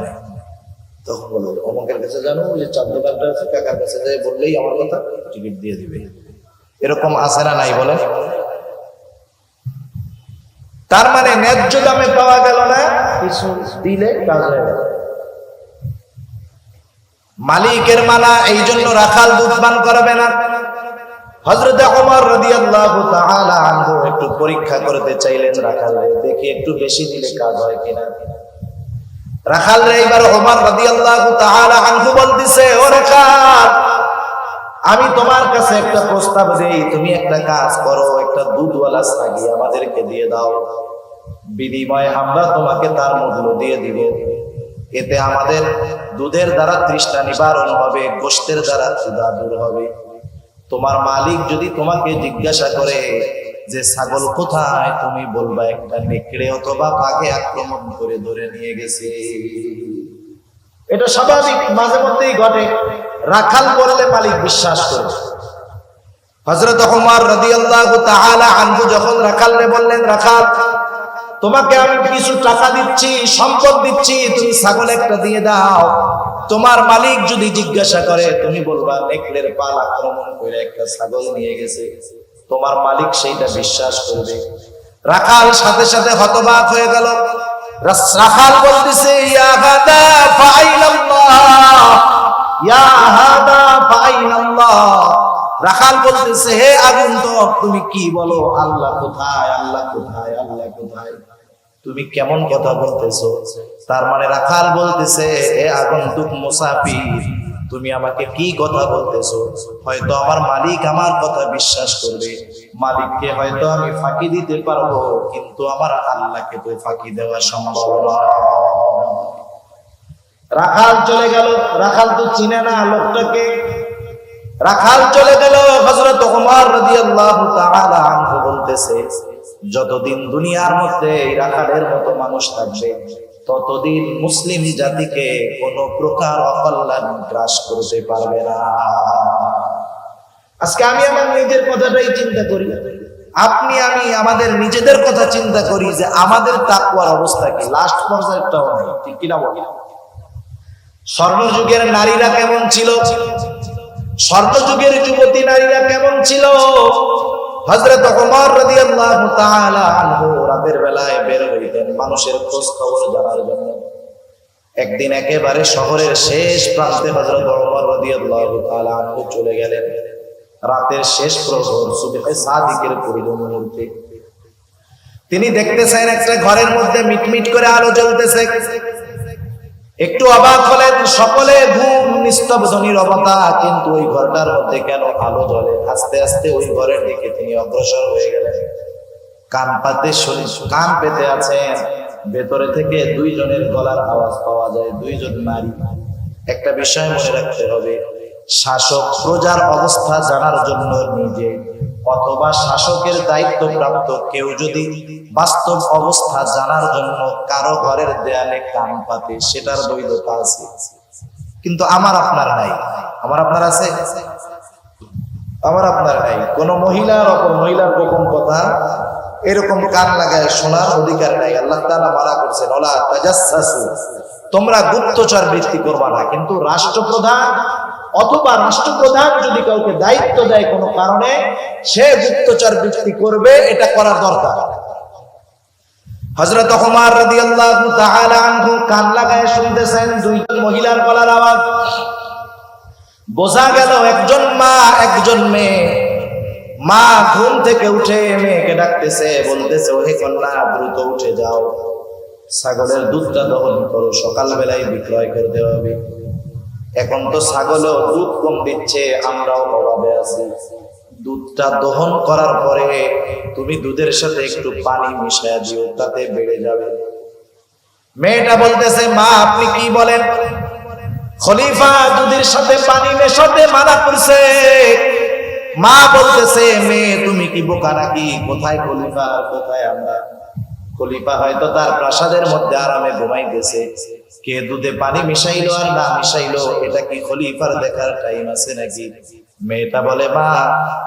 তখন বলবেন অমুকের কাছে জানো, ওই যে চার দোকানটা আছে, কাকার কাছে যাই বললেই আমার কথা টিকিট দিয়ে দিবে। এরকম আছে না নাই বলেন? তার মানে ন্যায্য দামে পাওয়া গেল না, কিছু দিলে কাজ হয়ে গেল। মালিকের মানা, এই জন্য রাখাল দুধ পান করবে না। হযরত ওমর রাদিয়াল্লাহু তাআলা আনহু একটু পরীক্ষা করতে চাইলেন রাখালে, দেখি একটু বেশি দিলে কাজ হয় কিনা। রাখাল রে এবার ওমর রাদিয়াল্লাহু তাআলা আনহু বলতেছে, ও রাখাল, আমি তোমার কাছে একটা প্রস্তাব দেই, তুমি একটা কাজ করো, একটা দুধওয়ালা ছাগি আমাদেরকে দিয়ে দাও, বিনিময়ে আমরা তোমাকে তার মূল্য দিয়ে দিব। এতে আমাদের দুধের দ্বারা তৃষ্ণা নিবারণ হবে, গোশতের দ্বারা ক্ষুধা দূর হবে। তোমার মালিক যদি তোমাকে জিজ্ঞাসা করে যে ছাগল কোথায়, তুমি বলবা একটা নেকড়ে অথবা বাঘে আক্রমণ করে ধরে নিয়ে গেছে। এটা স্বাভাবিক, মাঝে মধ্যেই ঘটে। রাখাল বললে মালিক বিশ্বাস করে। হযরত ওমর রাদিয়াল্লাহু তাআলা আনহু যখন রাখালকে বললেন, রাখাল তোমাকে আমি কিছু টাকা দিচ্ছি, সম্পদ দিচ্ছি, তুমি ছাগল একটা দিয়ে দাও, তোমার মালিক যদি জিজ্ঞাসা করে তুমি বলবা নেকড়ের পাল আক্রমণ করে একটা ছাগল নিয়ে গেছে, তোমার মালিক সেইটা বিশ্বাস করবে। রাখাল সাথে সাথে হতবাক হয়ে গেল। রাখাল বলতেছে, ইয়া হাদা ফাইনাল্লাহ, ইয়া হাদা ফাইনাল্লাহ, রাখাল বলতেছে, হে আগন্তুক, তুমি কি বলো? আল্লাহ কোথায়, আল্লাহ কোথায়, আল্লাহ কোথায়? তুমি কেমন কথা বলতেছো? তার মানে রাখাল বলতেছে, হে আগন্তুক মুসাফির, তুমি আমাকে কি কথা বলতেছো? হয়তো আমার মালিক আমার কথা বিশ্বাস করবে, মালিককে হয়তো আমি ফাঁকি দিতে পারবো, কিন্তু আমার আল্লাহকে তো ফাঁকি দেওয়া সম্ভব নয়। রাখাল চলে গেল। রাখাল তো চিনে না লোকটাকে। রাখাল চলে গেল। হযরত ওমর রাদিয়াল্লাহু তাআলা আনহু বলতেছে, যতদিন দুনিয়ার মধ্যে এই রাখালের মতো মানুষ থাকবে, ততদিন মুসলিম জাতিকে কোন প্রকার অকল্যাণ গ্রাস করতে পারবে না। আজকে আমি আমার নিজের কথাটাই চিন্তা করি, আপনি আমি আমাদের নিজেদের কথা চিন্তা করি যে আমাদের তাকওয়ার অবস্থা কি, লাস্ট পর্যায়েরটাও নাই, ঠিক কিনা বলি? স্বর্ণযুগের নারীরা কেমন ছিল? স্বর্ণযুগের যুবতী নারীরা কেমন ছিল? হযরত ওমর রাদিয়াল্লাহু তাআলা আনহু রাতের বেলায় বের হইতেন মানুষের খোঁজ খবর জানার জন্য। একদিন একেবারে শহরের শেষ প্রান্তে হযরত ওমর রাদিয়াল্লাহু তাআলা আনহু চলে গেলেন। রাতের শেষ প্রহর, সুবহে সাদিকের পূর্ব মুহূর্তে তিনি দেখতেছেন একটা ঘরের মধ্যে মিটমিট করে আলো জ্বলতেছে। একটু অবাক হলেন, সকলে ঘুম, নিস্তব্ধ নীরবতা, কিন্তু ওই ঘরটার মধ্যে কেন আলো জ্বলে? আস্তে আস্তে ওই ঘরের দিকে তিনি অগ্রসর হয়ে গেলেন। কান পেতে আছেন, ভেতরে থেকে দুইজনের গলার আওয়াজ পাওয়া যায়, দুইজন নারী। একটা বিষয় মনে রাখতে হবে, শাসক প্রজার অবস্থা জানার জন্য নিজে অথবা শাসকের দায়িত্ব প্রাপ্ত কেউ যদি বাস্তব অবস্থা জানার জন্য কারো ঘরের দেয়ালে কান পাতে, সেটার বৈধতা আছে, কিন্তু আমার আপনার নাই। আমার আপনার আছে? আমার আপনার নাই। কোন মহিলার অপর মহিলার গোপন কথা এরকম কান লাগায় শোনার অধিকার নাই। আল্লাহ তাআলা মানা করছেন, ওয়ালা তাজাসসু, তোমরা গুপ্তচর বৃত্তি করবা না। কিন্তু রাষ্ট্রপ্রধান অথবা রাষ্ট্রপ্রধান যদি কাউকে দায়িত্ব দেয় কোনো কারণে, সে গুপ্তচর বৃত্তি করবে, এটা করার দরকার। হযরত ওমর রাদিয়াল্লাহু তাআলা আনহু কান লাগায় শুনতেছেন দুইজন মহিলার গলার আওয়াজ। বোঝা গেল একজন মা, একজন মেয়ে। মা ঘুম থেকে উঠে মেয়েকে ডাকতেছে, বলতেছে, ওহে কন্যা, দ্রুত উঠে যাও, ছাগলের দুধটা দহন করো, সকালবেলায় বিক্রয় করতে হবে। এখন তো ছাগলও দুধ কম দিচ্ছে, আমরাও অভাবে আছি। দুধটা দহন করার পরে তুমি দুধের সাথে একটু পানি মিশিয়ে দিও, তাতে বেড়ে যাবে। মেয়েটা বলতেছে, মা আপনি কি বলেন? খলিফা দুধের সাথে পানি মেশাতে মানা করছে। মা বলতেছে, মেয়ে তুমি কি বোকা নাকি? কোথায় খলিফা, কোথায় আমরা? খলিফা হয়তো তার প্রাসাদের মধ্যে আরামে ঘুমাইতেছে, কে দুধে পানি মিশাইলো আর না মিশাইলো এটা কি খলিফার দেখার টাইম আছে নাকি? মেয়েটা বলে, মা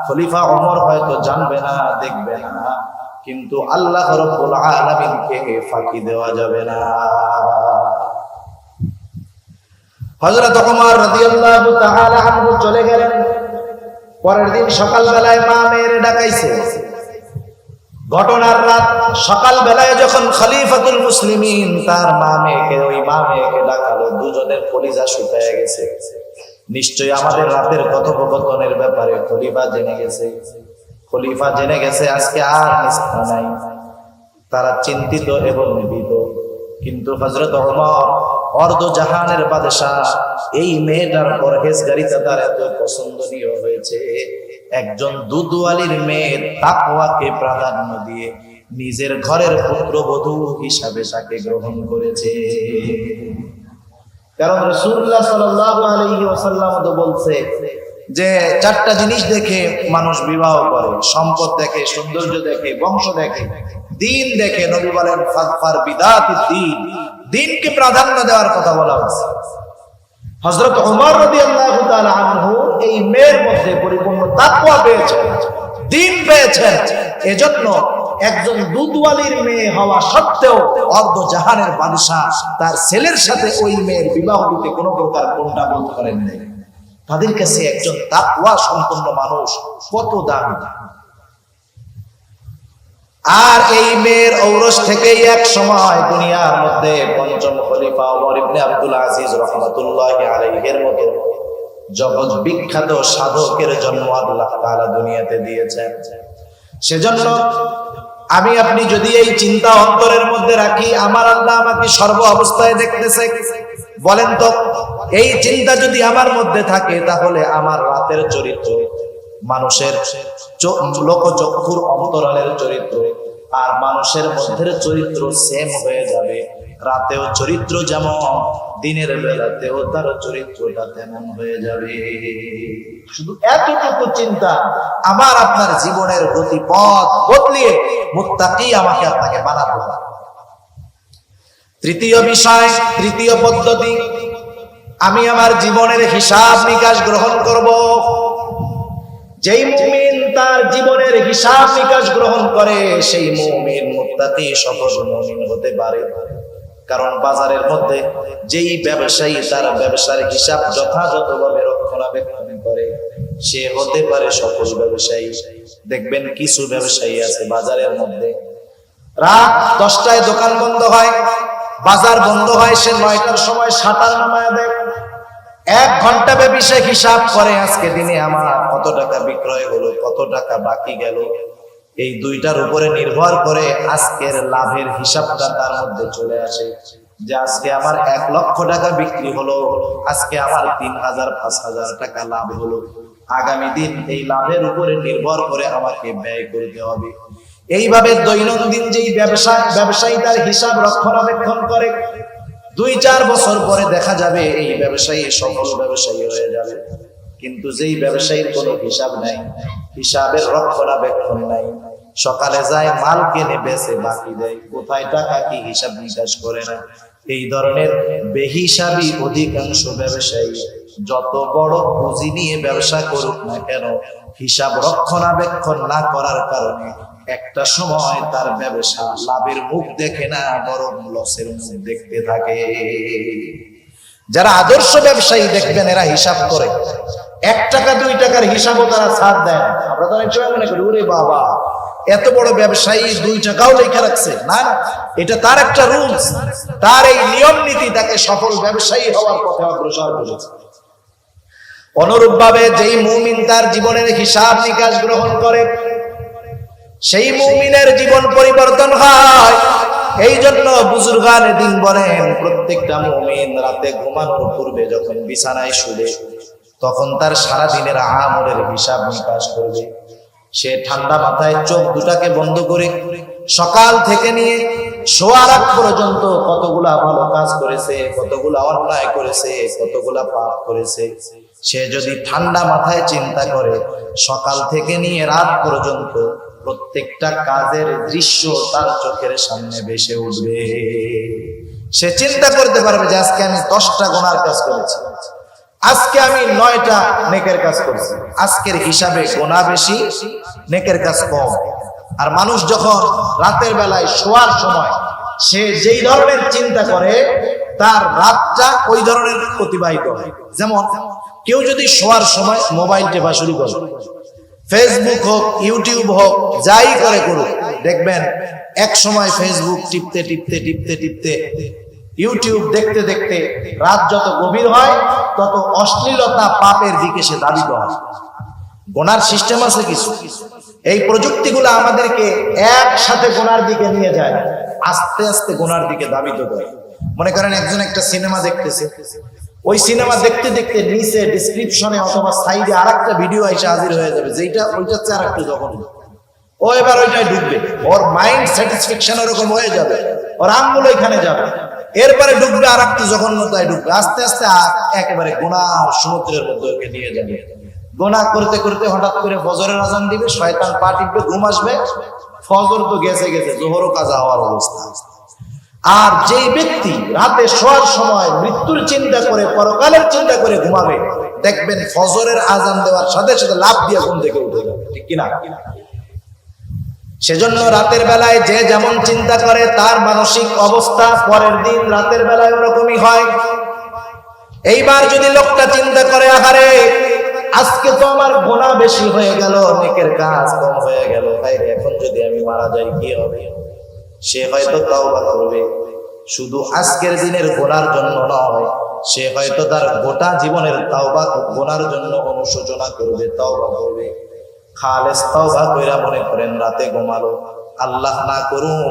খলিফা ওমর হয়তো জানবে না, দেখবে না, কিন্তু আল্লাহ রাব্বুল আলামিনকে ফাঁকি দেওয়া যাবে না। হযরত ওমর রাদিয়াল্লাহু তাআলা আনহু চলে গেলেন। পরের দিন সকালবেলায় মা মেয়ের ডাকাইছে। ঘটনার রাত সকালবেলায় যখন খলিফাতুল মুসলিমিন তার মা মেয়েকে ডাকালো, দুজনের কলিজা শুকায় গেছে। নিশ্চয়ই আমাদের রাতের কথোপকথনের ব্যাপারে খলিফা জেনে গেছে। খলিফা জেনে গেছে আজকে আর নিস্তার নাই। তারা চিন্তিত এবং ভীত। কিন্তু হযরত ওমর অর্ধ জাহানের বাদশা, এই মেয়েটার পরহেজগারিতা তার এত পছন্দনীয় হয়েছে, একজন দুধওয়ালির মেয়ের তাকওয়াকে প্রাধান্য দিয়ে নিজের ঘরের পুত্রবধূ হিসাবে তাকে গ্রহণ করেছে। কারণ রাসূলুল্লাহ সাল্লাল্লাহু আলাইহি ওয়াসাল্লাম তো বলছে যে চারটা জিনিস দেখে মানুষ বিবাহ করে, সম্পদ দেখে, সৌন্দর্য দেখে, বংশ দেখে, দিন দেখে। নবী বলেন ফাযফার বিদাতিদ দ্বীন, দ্বীনকে প্রাধান্য দেওয়ার কথা বলা হয়েছে। হযরত ওমর রাদিয়াল্লাহু তাআলা আনহু এই মেয়ের মধ্যে পরিপূর্ণ তাকওয়া পেয়েছেন, দ্বীন পেয়েছেন। এজন্য একজন দুধওয়ালির মেয়ে হওয়া সত্ত্বেও অর্ধ জাহানের বাদশা তার ছেলের সাথে ওই মেয়ের বিবাহ দিতে কোনো প্রকার কোনটা বন্ধ করেন নাই। তাদের কাছে একজন তাকওয়া সম্পন্ন মানুষ কত দামি। আর এই মেয়ের ঔরস থেকেই এক সময় দুনিয়ার মধ্যে পঞ্চম খলিফা ওমর ইবনে আব্দুল আজিজ রাহমাতুল্লাহি আলাইহির মতো জগৎ বিখ্যাত সাধকের জন্ম আল্লাহ তাআলা দুনিয়াতে দিয়েছেন। সেজন্য আমি আপনি যদি এই চিন্তা অন্তরের মধ্যে রাখি, আমার আল্লাহ আমাকে সর্ব অবস্থায় দেখতেছে, বলেন তো এই চিন্তা যদি আমার মধ্যে থাকে, তাহলে আমার রাতের চরিত্র, মানুষের লোকচক্ষুর অন্তরালের চরিত্র আর মানুষের মধ্যের চরিত্র সেম হয়ে যাবে। রাতেও চরিত্র যেমন, দিনের বেলাতেও তার চরিত্রটা তেমন হয়ে যাবে। শুধু এতটুকু চিন্তা আমার আপনার জীবনের গতিপথ বদলিয়ে মুত্তাকি আমাকে আপনাকে বানাতে হবে। তৃতীয় বিষয়, তৃতীয় পদ্ধতি, আমি আমার জীবনের হিসাব নিকাশ গ্রহণ করব। যেই মুমিন তার জীবনের হিসাব নিকাশ গ্রহণ করে, সেই মুমিন মুত্তাকি সফল মুমিন হতে পারে। কারণ বাজারের মধ্যে যেই ব্যবসায়ী তার ব্যবসার হিসাব যথাযথভাবে রক্ষণাবেক্ষণ করে, সে হতে পারে সফল ব্যবসায়ী। দেখবেন কিছু ব্যবসায়ী আছে বাজারের মধ্যে, রাত 10টায় দোকান বন্ধ হয়, বাজার বন্ধ হয়, সে 9টার সময় শাটার নামায় দেয়। 1 ঘন্টা ব্যাপী সে হিসাব করে, আজকে দিনে আমার কত টাকা বিক্রয় হলো, কত টাকা বাকি গেল। এই দুইটার উপরে নির্ভর করে আজকের লাভের হিসাবটা তার মধ্যে চলে আসে, যে আজকে আমার 1 লক্ষ টাকা বিক্রি হলো, আজকে আমার 3000 5000 টাকা লাভ হলো। আগামী দিন এই লাভের উপরে নির্ভর করে আমাকে ব্যয় করতে হবে। এইভাবে দৈনন্দিন যেই ব্যবসায়ী তার হিসাব রক্ষণাবেক্ষণ করে, 2-4 বছর পরে দেখা যাবে এই ব্যবসায়ী সফল ব্যবসায়ী হয়ে যাবে। কিন্তু যেই ব্যবসায়ীর কোনো হিসাব নাই, হিসাবের রক্ষণাবেক্ষণ নাই, সকালে যায় মাল কিনে বেচে বাকি দেয়, কোথায় টাকা কি হিসাব নিকাশ করে না, এই ধরনের বেহিসাবি অধিকাংশ ব্যবসায়ী যত বড় পুঁজি নিয়ে ব্যবসা করুক না কেন, হিসাব রক্ষণাবেক্ষণ না করার কারণে একটা সময় তার ব্যবসা লাভের মুখ দেখে না, বরং লসের মুখ দেখতে থাকে। যারা আদর্শ ব্যবসায়ী দেখবেন এরা হিসাব করে, 1 টাকা 2 টাকার হিসাবও তারা ছাড় দেয়। আমরা তো অনেক সময় মনে করি ওরে বাবা এত বড় ব্যবসায়ী 2 টাকাও লেখা রাখছে, না, এটা তার একটা রুলস, তার এই নিয়ম নীতি তাকে সফল ব্যবসায়ী হওয়ার পথে অগ্রসর করেছে। অনুরূপ ভাবে যেই মুমিন তার জীবনের হিসাব নিকাশ গ্রহণ করে, সেই মুমিনের জীবন পরিবর্তন হয়। এই জন্য বুজুর্গানে দিন বলেন, প্রত্যেকটা মুমিন রাতে ঘুমানোর পূর্বে যখন বিছানায় শুবে, তখন তার সারা দিনের আমলের হিসাব নিকাশ করবে। সে ঠান্ডা মাথায় চোখ দুটাকে বন্ধ করে সকাল থেকে নিয়ে শোয়ার আগ পর্যন্ত কতগুলা ভালো কাজ করেছে, কতগুলা অন্যায় করেছে, কতগুলা পাপ করেছে, সে যদি ঠান্ডা মাথায় চিন্তা করে, সকাল থেকে নিয়ে রাত পর্যন্ত প্রত্যেকটা কাজের দৃশ্য তার চোখের সামনে ভেসে উঠবে। সে চিন্তা করতে পারবে যে আজকে আমি 10টা গুনার কাজ করেছি, আজকে আমি 9টা নেকের কাজ করেছি। আজকের হিসাবে গুনাহ বেশি, নেকের কাজ কম। আর মানুষ যখন রাতের বেলায় শোয়ার সময় সে যেই ধরনের চিন্তা করে, তার রাতটা ওই ধরনের অতিবাহিত হয়। যেমন কেউ যদি শোয়ার সময় মোবাইল টেপা শুরু করে, ফেসবুক হোক ইউটিউব হোক যাই করে করুক, দেখবেন এক সময় ফেসবুক টিপতে টিপতে টিপতে টিপতে ইউটিউব দেখতে দেখতে রাত যত গভীর হয়, তত অশ্লীলতা পাপের দিকে সে ধাবিত হয়। গোনার সিস্টেম আছে কিছু, এই প্রযুক্তিগুলো আমাদেরকে একসাথে গোনার দিকে নিয়ে যায়, আস্তে আস্তে গোনার দিকে ধাবিত করে। মনে করেন একজন একটা সিনেমা দেখতেছে, ওই সিনেমা দেখতে দেখতে নিচে ডেসক্রিপশনে অথবা সাইডে আরেকটা ভিডিও এসে হাজির হয়ে যাবে, যেটা ওইটা হচ্ছে আরেকটু জঘন্য। ও এবার ওইটাই ঢুকবে, ওর মাইন্ড স্যাটিসফ্যাকশন ওরকম হয়ে যাবে, ওর আঙ্গুল ওইখানে যাবে, এরপরে ঢুকবে আরেকটু জঘন্যতায় ঢুকবে, আস্তে আস্তে একেবারে গুনার সমুদ্রের মধ্যে ওকে নিয়ে যাবে। গুনাহ করতে করতে হঠাৎ করে ফজরের আজান দিবে, শয়তান পা টিপবে, ঘুম আসবে, ফজর তো গেছে গেছে, জোহরও কাজা হওয়ার অবস্থা। আর যেই ব্যক্তি রাতে শোয়ার সময় মৃত্যুর চিন্তা করে, পরকালের চিন্তা করে ঘুমাবে, দেখবেন ফজরের আজান দেওয়ার সাথে সাথে লাফ দিয়ে ঘুম থেকে উঠে যাবে, ঠিক কিনা? সেজন্য রাতের বেলায় যে যেমন চিন্তা করে, তার মানসিক অবস্থা পরের দিন রাতের বেলায় ওরকমই হয়। এইবার যদি লোকটা চিন্তা করে, আহারে আজকে তো আমার গুনাহ বেশি হয়ে গেল, নেকের কাজ কম হয়ে গেল, তাই এখন যদি আমি মারা যাই কি হবে? সে হয়তো তাওবা করবে, শুধু আজকের দিনের গোনার জন্য নয়, সে হয়তো তার গোটা জীবনের তাওবা গোনার জন্য অনুশোচনা করবে, তাওবা করবে। খালেস তাওবা কইরা মনে করেন রাতে ঘুমালো, আল্লাহ না করুন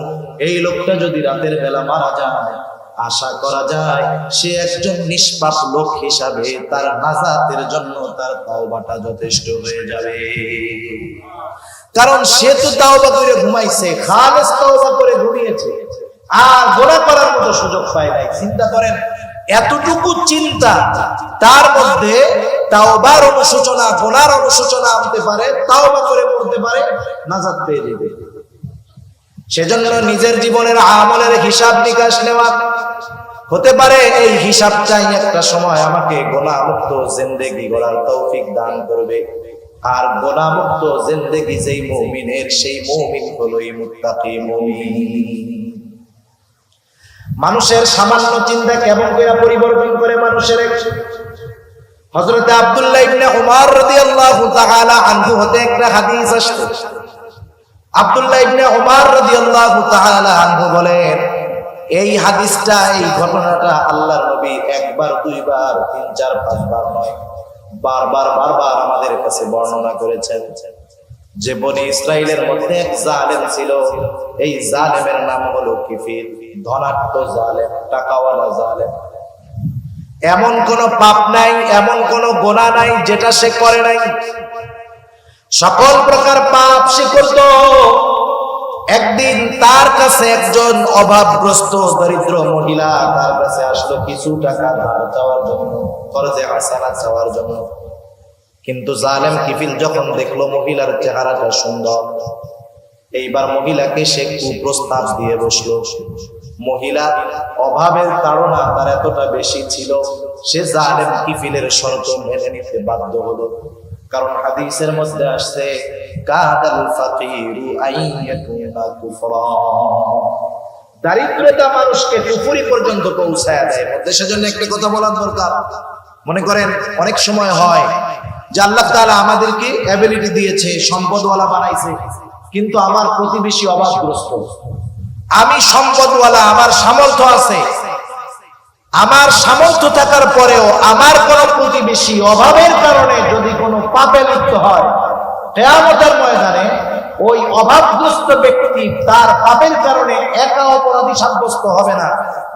এই লোকটা যদি রাতের বেলা মারা যায়, আশা করা যায় সে একজন নিষ্পাপ লোক হিসাবে তার নাজাতের জন্য তার তাওবাটা যথেষ্ট হয়ে যাবে। কারণ সে তো তাওবা করে ঘুমাইছে, খালেস তাওবা করে ঘুমিয়েছে, আর গোনা করার মতো সুযোগ পায় নাই। চিন্তা করেন, এতটুকু চিন্তা তার মধ্যে তাওবার অনুশোচনা, গোনার অনুশোচনা আনতে পারে, তাওবা করে মরতে পারে, নাজাত পেয়ে যাবে। সেজন্য নিজের জীবনের আমলের হিসাব নিকাশ নেওয়া হতে পারে এই হিসাবটাই একটা সময় আমাকে গোনামুক্ত জিন্দেগি গড়ার তৌফিক দান করবে। আর গোনামুক্ত জিন্দেগি যেই মুমিনের, সেই মুমিন হলোই মুত্তাকি মুমিন। মানুষের সামান্য চিন্তা কেমন করে পরিবর্তন করে মানুষের। হযরত আব্দুল্লাহ ইবনে উমর রাদিয়াল্লাহু তাআলা আনহু হতে একটা হাদিস আসছে। আব্দুল্লাহ ইবনে উমর রাদিয়াল্লাহু তাআলা আনহু বলেন, এই হাদিসটা, এই ঘটনাটা আল্লাহর নবী একবার, দুইবার, তিন, চার, পাঁচবার নয়, বারবার আমাদের কাছে বর্ণনা করেছেন যে বনি ইসরাইলের মধ্যে এক জালেম ছিল। এই জালেমের নাম হলো কিফিল, ধনাঢ্য জালেম, টাকাওয়ালা জালেম। এমন কোন পাপ নাই, এমন কোন গোনা নাই যেটা সে করে নাই। সকল প্রকার পাপ সে করত। একদিন তার কাছে একজন অভাবগ্রস্ত দরিদ্র মহিলা তার কাছে আসলো কিছু টাকা ধার চাওয়ার জন্য, কর্জে হাসানা চাওয়ার জন্য। কিন্তু জালেম কিফিল যখন দেখলো মহিলার চেহারাটা সুন্দর, এইবার মহিলাকে সে কুপ্রস্তাব দিয়ে বসলো। মহিলা অভাবের তাড়না তার এতটা বেশি ছিল, সে জালেম কিফিলের শর্ত মেনে নিতে বাধ্য হলো। কারণ হাদিসের মধ্যে আসছে, কাদাল ফাকিরু আইয়াকুনা কুফরা, দারিদ্রতা মানুষকে কুফরি পর্যন্ত পৌঁছায় দেয় মধ্যে। সেজন্য একটা কথা বলার দরকার। মনে করেন অনেক সময় হয় যে আল্লাহ তাআলা আমাদেরকে অ্যাবিলিটি দিয়েছে, সম্পদওয়ালা বানাইছে, কিন্তু আমার প্রতিবেশী অভাবগ্রস্ত। আমি সম্পদওয়ালা, আমার সামর্থ্য আছে, আমার সামর্থ্য থাকার পরেও আমার কোন প্রতিবেশী অভাবের কারণে যদি কোনো পাপে লিপ্ত হয়, কিয়ামতের ময়দানে ওই অভাবগ্রস্ত ব্যক্তি তার পাপের কারণে একা অপরাধী সাব্যস্ত হবে না,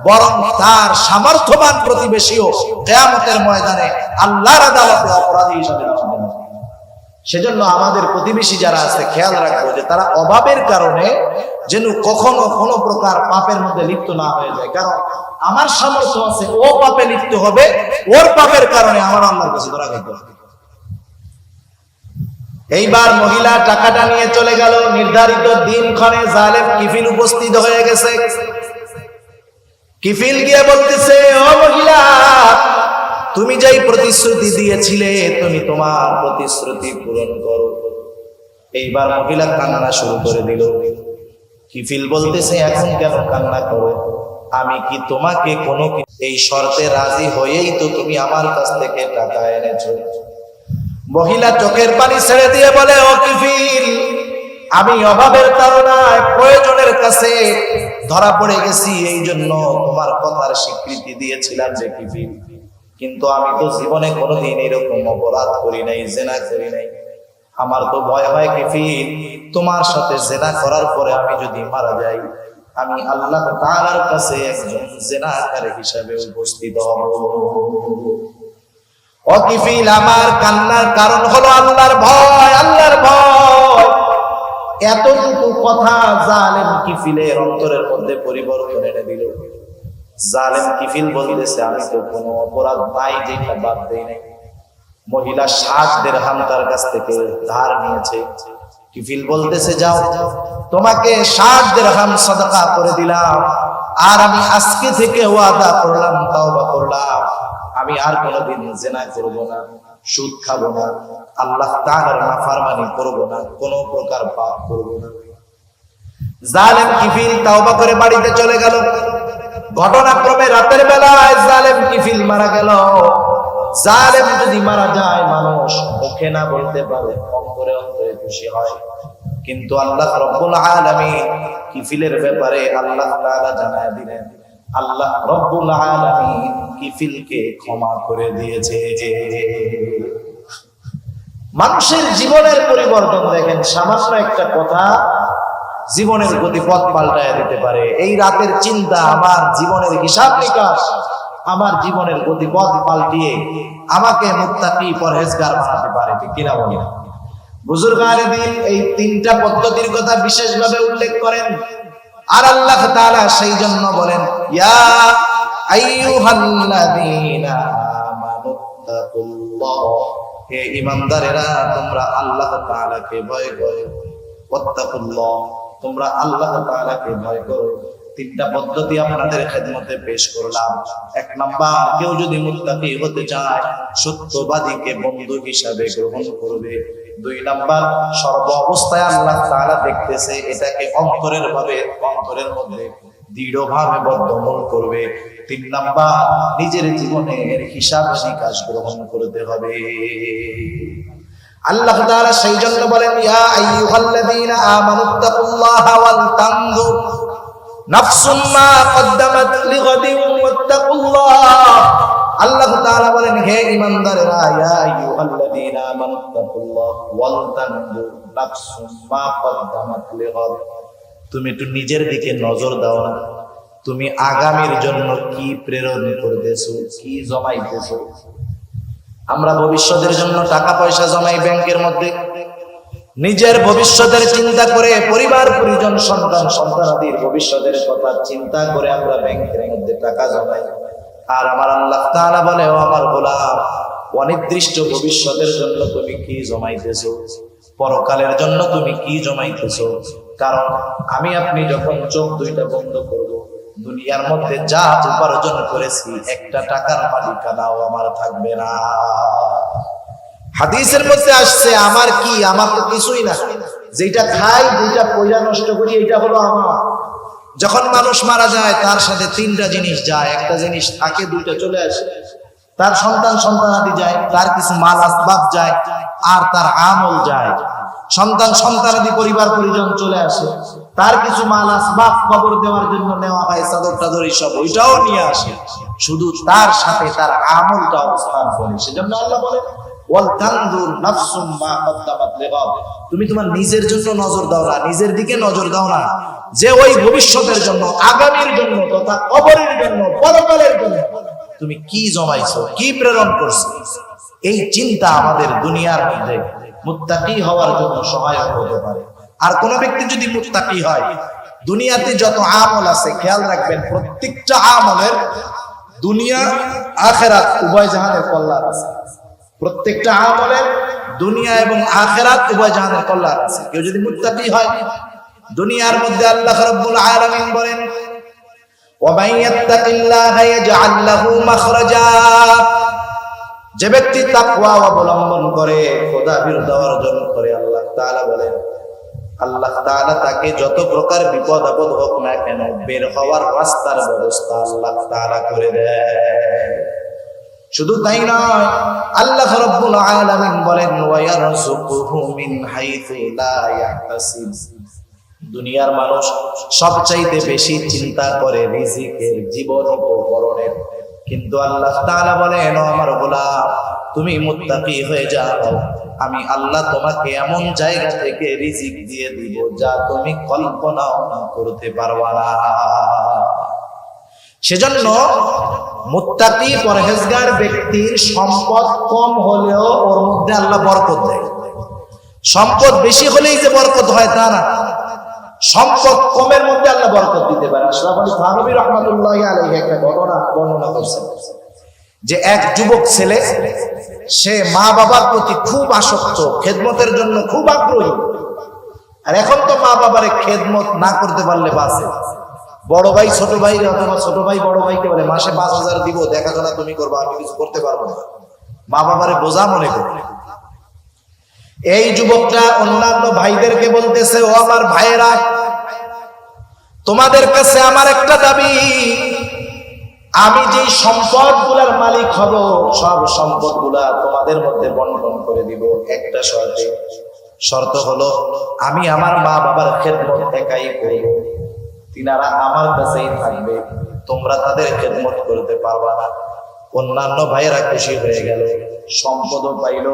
বরং তার সামর্থ্যবান প্রতিবেশীও কিয়ামতের ময়দানে আল্লাহর আদালতে অপরাধী হিসেবে দাঁড়াবে। সেজন্য আমাদের প্রতিবেশী যারা আছে খেয়াল রাখবো যে তারা অভাবের কারণে যেন কখনো কোনো প্রকার পাপের মধ্যে লিপ্ত না হয়ে যায়। কারণ আমার সামর্থ্য আছে, ও পাপে লিপ্ত হবে, ওর পাপের কারণে আমার আল্লাহর কাছে ধরা খাইতে হবে। এইবার মহিলা টাকাটা নিয়ে চলে গেল। নির্ধারিত দিনক্ষণে জালেম কিফিল উপস্থিত হয়ে গেছে। কিফিল গিয়ে বলতেছে, ও মহিলা, তুমি যেই প্রতিশ্রুতি দিয়েছিলে তুমি তোমার প্রতিশ্রুতি পূরণ করো। এইবার মহিলা কান্না শুরু করে দিল। কিফিল বলতেছে, এখন কেন কান্না করো? আমি কি তোমাকে কোনো এই শর্তে রাজি হয়েই তো তুমি আমার কাছ থেকে টাকা এনেছো? মহিলা চোখের পানি ছেড়ে দিয়ে বলে, ও কিফিল, আমি অভাবের তাড়নায় প্রয়োজনের কাছে ধরা পড়ে গেছি, এই জন্য তোমার কথার স্বীকৃতি দিয়েছিলাম যে কিফিল, কিন্তু আমি তো জীবনে কোনোদিন এরকম অপরাধ করি নাই, জেনা করি নাই। আমার তো ভয় হয় কিফিল, তোমার সাথে জেনা করার পরে আমি যদি মারা যাই, আমি আল্লাহ তাআলার কাছে একজন জেনাকারী হিসাবে উপস্থিত হব। ও কিফিল, আমার কান্নার কারণ হলো আল্লাহর ভয়, আল্লাহর ভয়। এতটুকু কথা জালেম কিফিলের অন্তরের মধ্যে পরিবর্তন এনে দিল। জালেম কিফিল বলতেছে, আমি তো কোনো অপরাধ নাই যেটা বাদ দেই নাই। মহিলা 60 দিরহাম তার কাছ থেকে ধার নিয়েছে। কিফিল বলতেছে, যাও, তোমাকে 60 দিরহাম সাদাকা করে দিলাম, আর আমি আজকে থেকে ওয়াদা করলাম, তাওবা করলাম, আমি আর কোনোদিন জিনা করব না, সুদ খাবো না, আল্লাহ তাআলার নাফরমানি করব না, কোনো প্রকার পাপ করব না। জালেম কিফিল তাওবা করে বাড়িতে চলে গেল। ঘটনাক্রমে রাতের বেলায় জালেম কিফিল মারা গেল। জালেম যদি মারা যায়, মানুষ মুখে না বলতে পারে, অন্তরে অন্তরে খুশি হয়, কিন্তু আল্লাহ রাব্বুল আলামিন কিফিলের ব্যাপারে আল্লাহ তাআলা জানায় দিলেন, আল্লাহ রব্বুল আলামিন কিফিলকে ক্ষমা করে দিয়েছে। মানুষের জীবনের পরিবর্তন দেখেন, সামান্য একটা কথা জীবনের গতিপথ পাল্টায় দিতে পারে। এই রাতের চিন্তা আমার জীবনের হিসাব নিকাশ, আমার জীবনের গতিপথ পাল্টিয়ে আমাকে মুত্তাকি পরহেজগার বানাতে পারে, ঠিক কিনা বলেন? বুজুর্গানে দিন এই তিনটা পদ্ধতির কথা বিশেষভাবে উল্লেখ করেন। আর আল্লাহ তাআলা সেই জন্য বলেন, ইয়া আইয়ুহাল্লাযীনা আমানুত্তাকুল্লাহ, হে ঈমানদারেরা তোমরা আল্লাহ তাআলাকে ভয় করো। ওয়াত্তাকুল্লাহ, তোমরা আল্লাহ তাআলাকে ভয় করো। তিনটা পদ্ধতি আপনাদের খেদমতে পেশ করলাম। এক নাম্বার, কেউ যদি মুত্তাকি হতে চায় সত্যবাদীকে বন্ধু হিসাবে গ্রহণ করবে। দুই নাম্বার, সর্ব অবস্থায় আল্লাহ তাআলা দেখতেছে, এটাকে অন্তরের মধ্যে দৃঢ়ভাবে বদ্ধমূল করবে। তিন নাম্বার, নিজের জীবনের হিসাব নিকাশ গ্রহণ করতে হবে। আল্লাহ তাআলা সেই জন্য বলেন, ইয়া আইয়ুহাল্লাযীনা আমানুত্তাকুল্লাহা ওয়াল তানজুর নাফসুম মা কদ্দামাত লিগাদিন ওয়াত্তাকুল্লাহ। আল্লাহ তাআলা বলেন, হে ঈমানদারেরা, ইয়া আইয়ুহাল্লাযীনা আমানুত্তাকুল্লাহ ওয়াল তানজুর নাফসুম মা কদ্দামাত লিগাদ। তুমি একটু নিজের দিকে নজর দাও না, তুমি আগামীর জন্য কি প্রেরণ করতেছো, কি জমাইতেছো। আমরা ভবিষ্যতের জন্য টাকা পয়সা জমাই ব্যাংকের মধ্যে, নিজের ভবিষ্যতের চিন্তা করে, পরিবার পরিজন সন্তান সন্তানাদির ভবিষ্যতের কথা চিন্তা করে আমরা ব্যাংকের মধ্যে টাকা জমাই। আর আমার আল্লাহ তাআলা বলে, ও আমার গোলাম, অনির্দিষ্ট ভবিষ্যতের জন্য তুমি কি জমাইতেছো, পরকালের জন্য তুমি কি জমাইতেছো। কারণ আমি আপনি যখন চোখ দুইটা বন্ধ করব, দুনিয়ার মধ্যে যা উপার্জন করেছি একটা টাকার মালিকানাও আমার থাকবে না। হাদিসের মধ্যে আসছে, আমার কি, আমার তো কিছুই না, যেটা খাই দুইটা পয়সা নষ্ট করি এটা হলো আমার। যখন মানুষ মারা যায় তার সাথে তিনটা জিনিস যায়, একটা জিনিস থাকে, দুইটা চলে আসে। তার সন্তান সন্তানাদি যায়, তার কিছু মাল আসবাব যায়, আর তার আমল যায়। সন্তান সন্তানাদি পরিবার পরিজন চলে আসে, তার কিছু মাল আসবাব কবর দেওয়ার জন্য নেওয়া হয়, চাদর টাদর সব ওইটাও নিয়ে আসে, শুধু তার সাথে তার আমলটা অবস্থান করে। সেজন্য আল্লাহ বলে, ওয়াল তানজুর নাফসুম মা কদ্দামাত লিগাদ। তুমি তোমার নিজের জন্য নজর দাও না, নিজের দিকে নজর দাও না, যে ওই ভবিষ্যতের জন্য, আগামীর জন্য তথা কবরের জন্য, পরকালের জন্য তুমি কি জমাইছো, কি প্রেরণ করছো। এই চিন্তা আমাদের দুনিয়ার মধ্যে মুত্তাকি হওয়ার জন্য সহায়ক হতে পারে। আর কোন ব্যক্তি যদি মুত্তাকি হয়, দুনিয়াতে যত আমল আছে খেয়াল রাখবেন, প্রত্যেকটা আমলের দুনিয়া আখিরাত উভয় জাহানের কল্যাণ আছে। প্রত্যেকটা আমলের দুনিয়া এবং আখিরাত উভয় জাহানের কল্যাণ আছে। কেউ যদি মুত্তাকি হয়, দুনিয়ার মধ্যে আল্লাহ রাব্বুল আলামিন বলেন, ওয়া মান ইয়াত্তাকিল্লাহা ইয়াজআল লাহু মাখরাজা। যে ব্যক্তি তাকওয়া অবলম্বন করে, খোদা বিরুদ্ধ অর্জন করে, আল্লাহ তাআলা বলেন, আল্লাহ তাআলা তাকে যত প্রকার বিপদ আপদ হোক না কেন, বের হওয়ার রাস্তার ব্যবস্থা আল্লাহ তাআলা করে দেয়। শুধু তাই নয়, আল্লাহ রাব্বুল আলামিন বলেন, ওয়া ইয়ারযুকুহু মিন হাইথু লা ইয়াহতাসিব। দুনিয়ার মানুষ সবচাইতে বেশি চিন্তা করে রিজিকের, জীবন উপকরণের, কিন্তু আল্লাহ তাআলা বলেন, ও আমার গোলাম, তুমি মুত্তাকি হয়ে যাও, আমি আল্লাহ তোমাকে এমন জায়গা থেকে রিজিক দিয়ে দিব যা তুমি কল্পনাও করতে পারবা না। সেজন্য মুত্তাকি পরহেজগার ব্যক্তির সম্পদ কম হলেও ওর মধ্যে আল্লাহ বরকত দেয়। সম্পদ বেশি হলেই যে বরকত হয় তা না, সম্পদ কমের মধ্যে আল্লাহ বরকত দিতে পারে। আশরাফ আলী থানভী রাহমাতুল্লাহি আলাইহি একটা ঘটনা বর্ণনা করেছেন যে এক যুবক ছেলে, সে মা বাবার প্রতি খুব আসক্ত, খেদমতের জন্য খুব আগ্রহী। আর এখন তো মা বাবারে খেদমত না করতে পারলে বাঁচে। বড় ভাই ছোট ভাই, অথবা ছোট ভাই বড় ভাইকে বলে, মাসে 5,000 দিব, দেখাশোনা তুমি করবা, আমি কিছু করতে পারবো না। মা বাবারে বোঝা মনে করে। এই যুবকটা অন্যান্য ভাইদেরকে বলতেছে, ও আমার ভাইয়েরা, তোমাদের কাছে আমার একটা দাবি, আমি যে সম্পদগুলোর মালিক হব, সব সম্পদগুলা তোমাদের মধ্যে বন্টন করে দিব, একটা শর্তে। শর্ত হলো, আমি আমার মা বাবার খেদমত একাই করব, তিনারা আমার কাছেই থাকবে, তোমরা তাদের খেদমত করতে পারবা না। অন্যান্য ভাইয়েরা খুশি হয়ে গেল, সম্পদও পাইল,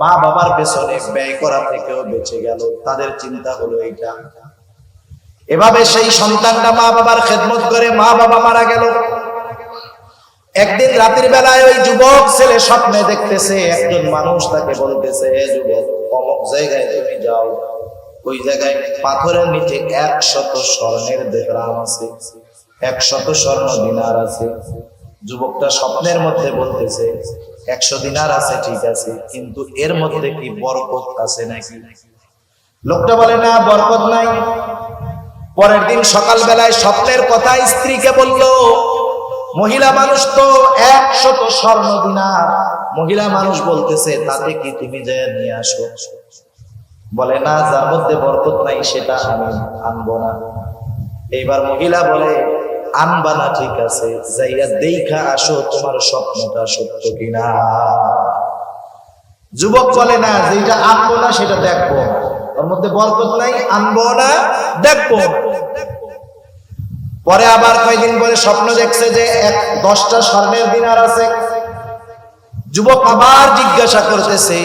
মা বাবার পেছনে ব্যয় করা থেকেও বেঁচে গেল। তাদের চিন্তা হলো এইটা। এভাবে সেই সন্তানটা মা বাবার খেদমত করে মা বাবা মারা গেল। একদিন রাতের বেলায় ওই যুবক ছেলে স্বপ্নে দেখতেছে একজন মানুষ তাকে বলতেছে, হে যুবক, অমুক জায়গায় তুমি যাও, ওই জায়গায় পাথরের নিচে 100 স্বর্ণের দেহরাম আছে, 100 স্বর্ণ দিনার আছে। যুবকটা স্বপ্নের মধ্যে বলতেছে 100 দিনার আছে, ঠিক আছে, কিন্তু এর মধ্যে কি বরকত আছে নাকি? লোকটা বলে, না, বরকত নাই। পরের দিন সকাল বেলায় স্বপ্নের কথা স্ত্রীকে বলল। মহিলা মানুষ তো 100 স্বর্ণ দিনার। মহিলা মানুষ বলতেছে, তাতে কি তুমি যায় নিয়ে আসো? বলে, না, যার মধ্যে বরকত নাই সেটা আমি আনবো না। এইবার মহিলা বলে, আনবা না, ঠিক আছে, যাইয়া দেখা আসো তোমার স্বপ্নটা সত্য কিনা। যুবক বলে, না, যেটা আনবো না সেটা দেখবো, ওর মধ্যে বরকত নাই, আনবো না, দেখবো। পরে আবার কয়েকদিন পরে স্বপ্ন দেখছে যে 10টা স্বর্ণের দিনার আছে। যুবক আবার জিজ্ঞাসা করতেছে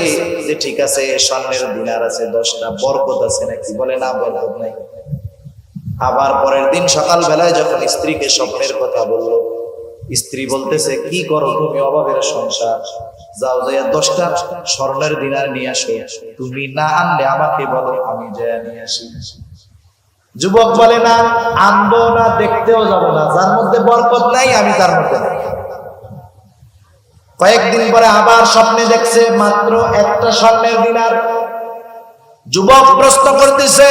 যে, ঠিক আছে, স্বর্ণের দিনার আছে 10টা, বরকত আছে নাকি? বলে, না, বরকত নাই। আবার পরের দিন সকাল বেলায় যখন স্ত্রীকে স্বপ্নের কথা বললো, স্ত্রী বলতেছে, কি করো তুমি, অভাবের সংসার, যাও যাইয়া 10টা স্বর্ণের দিনার নিয়ে আসো, তুমি না আনলে আমাকে বলো, আমি যাইয়া নিয়ে আসি। যুবক বলে, না, আনবো না, দেখতেও যাব না, যার মধ্যে বরকত নাই আমি তার মধ্যে নাই। কয়েকদিন পরে আবার স্বপ্নে দেখছে মাত্র 1টা স্বর্ণের দিনার। যুবক প্রশ্ন করতেছে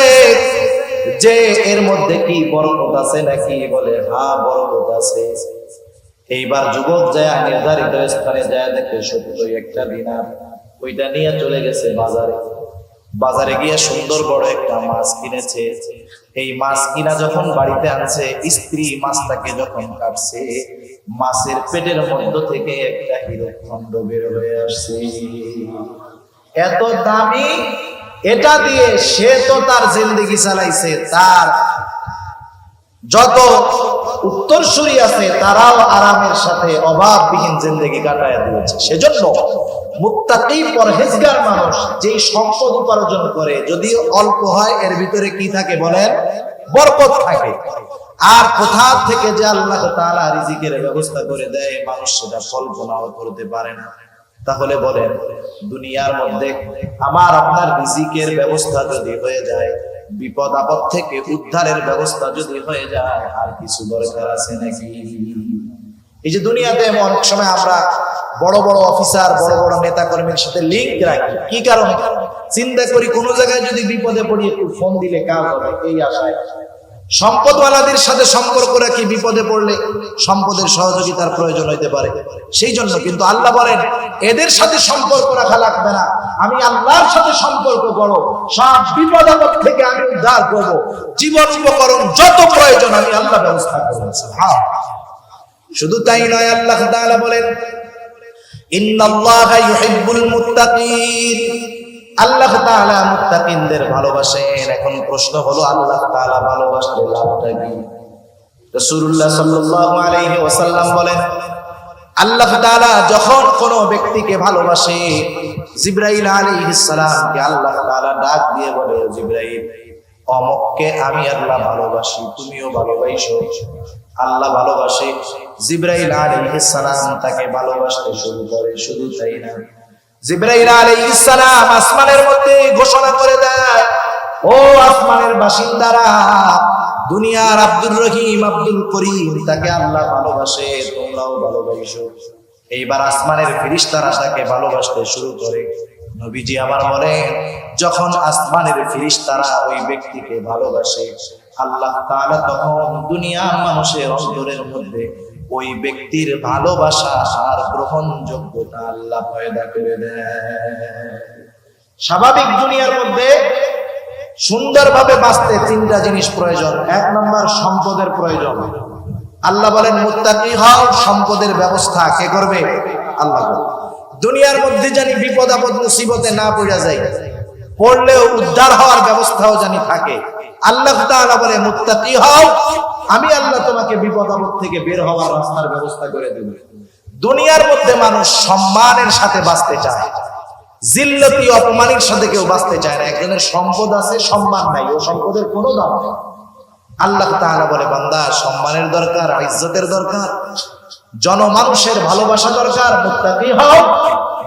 যে, এর মধ্যে কি বরকত আছে নাকি? বলে, হ্যাঁ, বরকত আছে। এইবার যুবক যায় নির্ধারিত স্থানে যায়, দেখে সত্যই 1টা দিনার। ওইটা নিয়ে চলে গেছে বাজারে। বাজারে গিয়ে সুন্দর বড় একটা মাছ কিনেছে। এই মাছ কিনা যখন বাড়িতে আনছে, স্ত্রী মাছটাকে যখন কাটছে, মাছের পেটের মধ্য থেকে একটা হীরকখণ্ড বের হয়ে আসছে। এত দামি, এটা দিয়ে সে তো তার জিন্দেগি চালাইছে, তার যত উত্তরসূরি আছে তারাও আরামের সাথে অভাববিহীন জিন্দেগি কাটায় দিয়েছে। সেজন্য মুত্তাকি পরহেজগার মানুষ যেই সম্পদ উপার্জন করে, যদি অল্প হয়, এর ভিতরে কি থাকে বলেন? বরকত থাকে। আর কোথা থেকে যে আল্লাহ তাআলা রিজিকের ব্যবস্থা করে দেয়, মানুষ সেটা কল্পনাও করতে পারে না। তাহলে বলেন, দুনিয়ার মধ্যে আমার আপনার রিজিকের ব্যবস্থা যদি হয়ে যায়, বিপদ আপদ থেকে উদ্ধারের ব্যবস্থা যদি হয়ে যায়, আর কিছু দরকার আছে নাকি? এই যে দুনিয়াতে অনেক সময় আমরা বড় বড় অফিসার, বড় বড় নেতা কর্মীর সাথে লিংক রাখি, কি কারণে? চিন্তা করি কোন জায়গায় যদি বিপদে পড়ি একটু ফোন দিলে কাজ হবে, এই আশায়। সম্পদওয়ালাদের সাথে সম্পর্ক রাখি, বিপদে পড়লে সম্পদের সহযোগিতার প্রয়োজন হইতে পারে, সেই জন্য। কিন্তু আল্লাহ বলেন, এদের সাথে সম্পর্ক রাখা লাগবে না, আমি আল্লাহর সাথে সম্পর্ক করো, সব বিপদ আপদ থেকে আমি উদ্ধার করবো, জীবন উপকরণ যত প্রয়োজন আমি আল্লাহ ব্যবস্থা করবো। হ্যাঁ, শুধু তাই নয়, আল্লাহ তাআলা বলেন, ইন্নাল্লাহা ইউহিব্বুল মুত্তাকিন, আল্লাহ তাআলা মুত্তাকিনদের ভালোবাসেন। এখন প্রশ্ন হলো, আল্লাহ তাআলা ভালোবাসলে লাভটা কি? রাসূলুল্লাহ সাল্লাল্লাহু আলাইহি ওয়াসাল্লাম বলেন, আল্লাহ তাআলা যখন কোন ব্যক্তিকে ভালোবাসে, জিবরাইল আলাইহিস সালামকে আল্লাহ তাআলা ডাক দিয়ে বলে, জিবরাইল, অমুককে আমি আল্লাহ ভালোবাসি, তুমিও ভালোবাসো। আল্লাহ ভালোবাসে, জিবরাইল আলাইহিস সালাম তাকে ভালোবাসতে শুরু করে। শুধু তাই না, জিবরাইল আলাইহিস সালাম আসমানের মধ্যে ঘোষণা করে দেয়, ও আসমানের বাসিন্দারা, দুনিয়ার আব্দুর রহিম, আব্দুল করিম, তাকে আল্লাহ ভালোবাসে, তোমরাও ভালোবাসো। এইবার আসমানের ফেরেশতারা তাকে ভালোবাসতে শুরু করে। নবীজি আমার বলেন, যখন আসমানের ফেরেশতারা ওই ব্যক্তিকে ভালোবাসে, আল্লাহ তাআলা তখন দুনিয়ার মানুষের অন্তরের মধ্যে ওই ব্যক্তির ভালোবাসা আর গ্রহণযোগ্যতা আল্লাহ পয়দা করে দেয়। স্বাভাবিক দুনিয়ার মধ্যে সুন্দরভাবে বাঁচতে 3টা জিনিস প্রয়োজন। 1 নম্বর, সম্পদের প্রয়োজন। আল্লাহ বলেন, মুত্তাকি হও, সম্পদের ব্যবস্থা কে করবে? আল্লাহ করবে। দুনিয়ার মধ্যে জানি বিপদ আপদ মুসিবতে না পড়া যায়, পড়লেও উদ্ধার হওয়ার ব্যবস্থাও জানি থাকে। আল্লাহ তাআলা বলে, মুত্তাকি হও, আমি আল্লাহ তোমাকে বিপদ আপদ থেকে বের হওয়ার রাস্তার ব্যবস্থা করে দেব। দুনিয়ার মধ্যে মানুষ সম্মানের সাথে বাঁচতে চায়, জিল্লতি অপমানের সাথে কেউ বাঁচতে চায় না। একজনের সম্পদ আছে, সম্মান নাই, ও সম্পদের কোনো দাম নেই। আল্লাহ তাআলা বলে, বান্দা সম্মানের দরকার, ইজ্জতের দরকার, জনমানুষের ভালোবাসা দরকার, মুত্তাকি হও।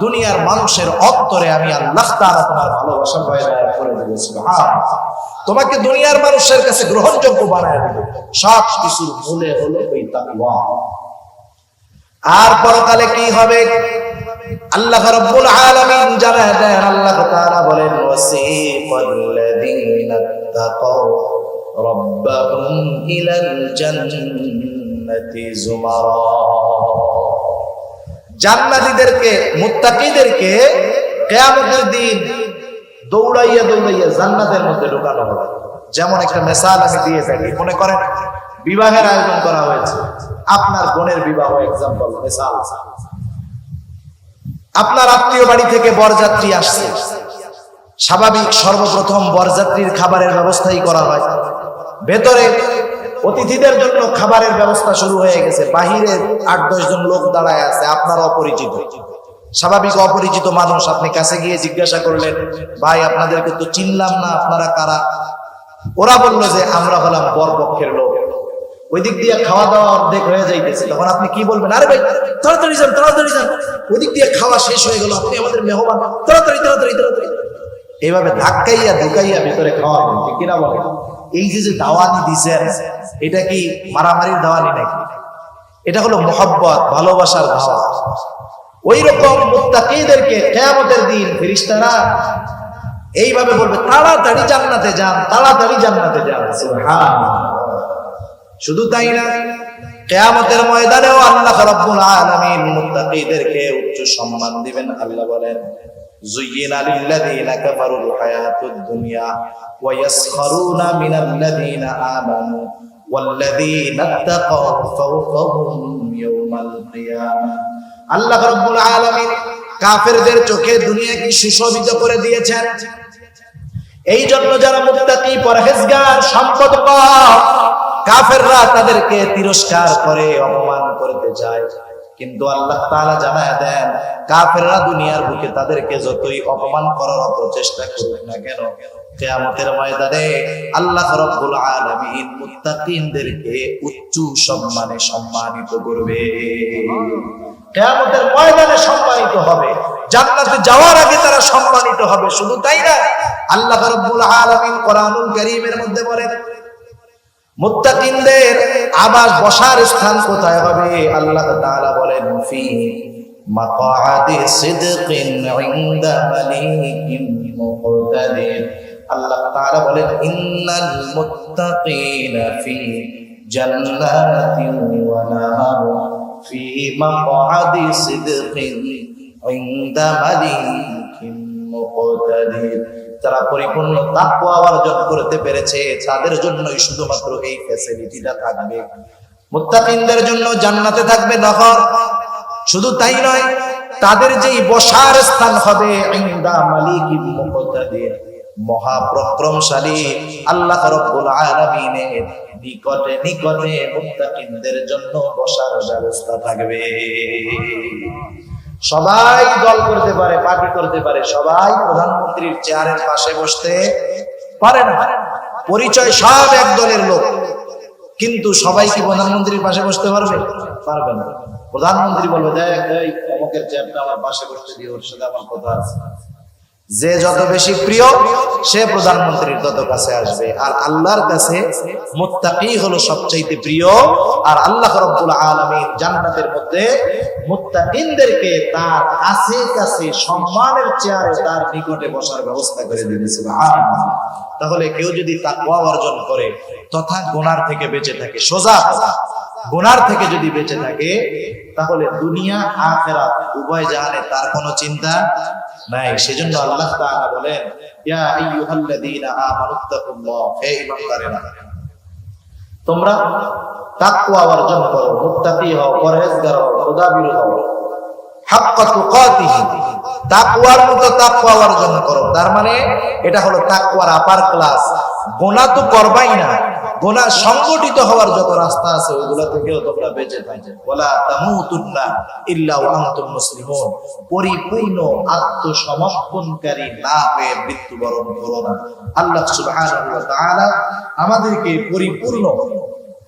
দুনিয়ার মানুষের অন্তরে আমি আল্লাহ তাআলা তোমার ভালোবাসা পয়দা করে দেব। সুবহানাল্লাহ। তোমাকে দুনিয়ার মানুষের কাছে গ্রহণযোগ্য বানায় দেব। সব কিছুর মূলে হলো ওই তাকওয়া। আর পরকালে কি হবে আল্লাহ রাব্বুল আলামিন জানায় দেন। আল্লাহ তাআলা বলেন, ওয়াসিকাল্লাযীনা তাকাউ রাব্বাহুম ইলাল জান্নাতি যুমারা। জান্নাতীদেরকে, মুত্তাকিদেরকে কিয়ামতের দিন দৌড়াইয়া দৌড়াইয়া জান্নাতের মধ্যে ঢোকানো হবে। যেমন একটা মিসাল আমি দিয়ে থাকি, মনে করেন বিবাহের আয়োজন করা হয়েছে, আপনার বোনের বিবাহ, এক্সাম্পল, মিসাল। আপনার আত্মীয় বাড়ি থেকে বরযাত্রী আসছে, স্বাভাবিক সর্বপ্রথম বরযাত্রীর খাবারের ব্যবস্থাই করা হয়। ভেতরে অতিথিদের জন্য খাবারের ব্যবস্থা শুরু হয়ে গেছে। বাহিরের 8-10 জন লোক দাঁড়ায় আছে, আপনার অপরিচিত। স্বাভাবিক অপরিচিত মানুষ, আপনি কাছে গিয়ে জিজ্ঞাসা করলেন, ভাই আপনাদেরকে তো চিনলাম না, আপনারা কারা? ওরা বললো যে আমরা হলাম বরপক্ষের লোক। ওই দিক দিয়ে খাওয়া দাওয়া অর্ধেক হয়ে যাইতেছে, তখন আপনি কি বলবেন? আরে ভাই তাড়াতাড়ি যান, তাড়াতাড়ি যান, ওই দিক দিয়ে খাওয়া শেষ হয়ে গেল, আপনি আমাদের মেহমান, তাড়াতাড়ি তাড়াতাড়ি তাড়াতাড়ি। এইভাবে ধাক্কাইয়া ঢুকাইয়া ভিতরে খাওয়া, ঠিক কিনা বলেন? এই যে দাওয়ানি দিছেন, এটা কি মারামারির দাওয়ানি নাকি? এটা হলো মুহাব্বত, ভালোবাসার দাওয়া। ওই রকম মুত্তাকিদেরকে কিয়ামতের দিন ফেরেশতারা এইভাবে বলবে, তাড়াতাড়ি জান্নাতে যান, তাড়াতাড়ি জান্নাতে যান। সুবহানাল্লাহ। শুধু তাই না, কিয়ামতের ময়দানেও আল্লাহ রাব্বুল আলামিন মুত্তাকিদেরকে উচ্চ সম্মান দিবেন। আল্লাহ বলেন, যুয়্যিনা লিল্লাযীনা কাফারুল হায়াতুদ দুনিয়া ওয়া ইয়াসখারুনা মিনাল্লাযীনা আমানু ওয়াল্লাযীনা তাকাউ ফাওকাহুম ইয়াওমাল কিয়ামাহ। আল্লাহ রাব্বুল আলামিন কাফেরদের চোখে দুনিয়াকে সুশোভিত করে দিয়েছেন। এই জন্য যারা মুত্তাকি, পরহেজগার, সম্পদবান কাফেররা তাদেরকে তিরস্কার করে, অপমান করতে চায়। কিন্তু আল্লাহ তাআলা জানায় দেন, কাফেররা দুনিয়ার বুকে তাদেরকে যতই অপমান করার প্রচেষ্টা করুক না কেন, কিয়ামতের ময়দানে আল্লাহ রাব্বুল আলামিন মুত্তাকিনদেরকে উচ্চ সম্মানে সম্মানিত করবে। কিয়ামতের ময়দানে সম্মানিত হবে, জান্নাতে যাওয়ার আগে তারা সম্মানিত হবে। শুধু তাই না, আল্লাহ রাব্বুল আলামিন কোরআনুল কারীমের মধ্যে বলেন, মুত্তাকিনদের আবাস, বসার স্থান কোথায় হবে? আল্লাহ তাআলা বলেন, ফি মাকআদি সিদকিন ইনদা মালিকিন মুকতাদির। আল্লাহ তাআলা বলেন, ইন্নাল মুত্তাকিনা ফি জান্নাতিন ওয়া নাহার ফি মাকআদি সিদকিন ইনদা মালিকিন মুকতাদির। যারা পরিপূর্ণ তাকওয়া অর্জন করতে পেরেছে, তাদের জন্যই শুধুমাত্র এই ফ্যাসিলিটিটা থাকবে। মুত্তাকিনদের জন্য জান্নাতে থাকবে নহর। শুধু তাই নয়, তাদের যেই বসার স্থান হবে ইনদা মালিকিন মুকতাদির, মহাপরাক্রমশালী আল্লাহ রাব্বুল আলামিনের নিকটে নিকটে মুত্তাকিনদের জন্য বসার ব্যবস্থা থাকবে। সবাই দল করতে পারে, পার্টি করতে পারে, সবাই প্রধানমন্ত্রীর চেয়ারের পাশে বসতে পারে না। পরিচয় সব এক দলের লোক, কিন্তু সবাই কি প্রধানমন্ত্রীর পাশে বসতে পারবে? পারবে না। প্রধানমন্ত্রী বলবে, দেখ এই অমুকের চেয়ারটা আমার পাশে বসতে দিও, ওর সাথে আমার কথা আছে। যে যত বেশি প্রিয়, সে প্রধানমন্ত্রীর তত কাছে আসবে। আর আল্লাহর কাছে মুত্তাকি হলো সবচাইতে প্রিয়। আর আল্লাহ রাব্বুল আলামিন জান্নাতের মধ্যে মুত্তাকিনদেরকে তার কাছে কাছে সম্মানের চেয়ারে, তার নিকটে বসার ব্যবস্থা করে দিয়েছে। সুবহানাল্লাহ। তাহলে কেউ যদি তাকওয়া অর্জন করে তথা গুনার থেকে বেঁচে থাকে, সোজা গুনার থেকে যদি বেঁচে থাকে, তাহলে দুনিয়া আখিরাত উভয় জাহানে তার কোনো চিন্তা নাই। সেজন্য আল্লাহ তাআলা বলেন, ইয়া আইয়ুহাল্লাযীনা আমানুত্তাকুল্লাহ, হে ঈমানদারেরা, তোমরা তাকওয়া অর্জন করো, মুত্তাকি হও, পরহেজগার হও, খোদাভীরু হও, হাক্কা তুকাতিহি, তাকওয়ার মতো তাকওয়া অর্জন করো। তার মানে এটা হলো তাকওয়ার আপার ক্লাস। গুনাহ তো করবাই না, গুনাহ সংগঠিত হওয়ার যত রাস্তা আছে ওইগুলো থেকেও তোমরা বেঁচে থাকো। ওয়ালা তামুতুন্না ইল্লা ওয়া আনতুম মুসলিমুন, পরিপূর্ণ আত্মসমর্পণকারী না হয়ে মৃত্যুবরণ করো না। আল্লাহ সুবহানাহু ওয়া তাআলা আমাদেরকে পরিপূর্ণ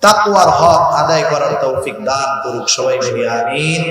তাকওয়ার হক আদায় করার তৌফিক দান করুক। সবাই বলি আমিন।